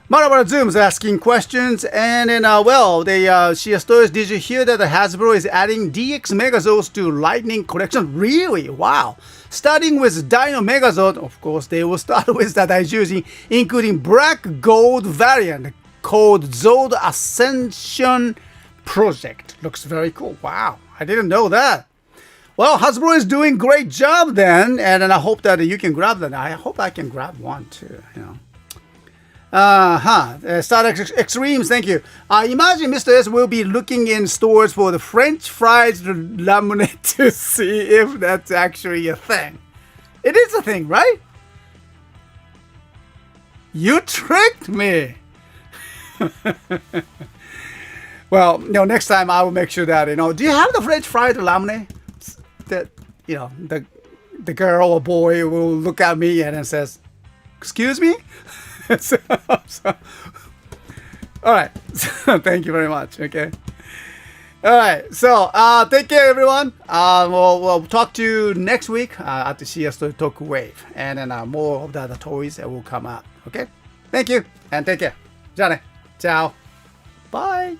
Marabara Zoom's asking questions, and then well, CSTOYS, did you hear that the Hasbro is adding DX Megazords to Lightning collection? Really? Wow. Starting with Dino Megazord, of course, they will start with that Daijujin, including black gold variant called Zord Ascension Project. Looks very cool. Wow, I didn't know that. Well, Hasbro is doing great job then, and I hope that you can grab that. I hope I can grab one too. Star Extremes, thank you. Imagine Mr. S will be looking in stores for the French fries laminate to see if that's actually a thing. It is a thing, right? You tricked me. Well, next time I will make sure that, do you have the French fries laminate? That, the girl or boy will look at me and then says, excuse me? so, all right. Thank you very much. Okay. All right. So take care, everyone. We'll talk to you next week at the CSTOYS Talk Wave, and then more of the other toys that will come out. Okay. Thank you and take care. じゃあね. Ciao. Bye.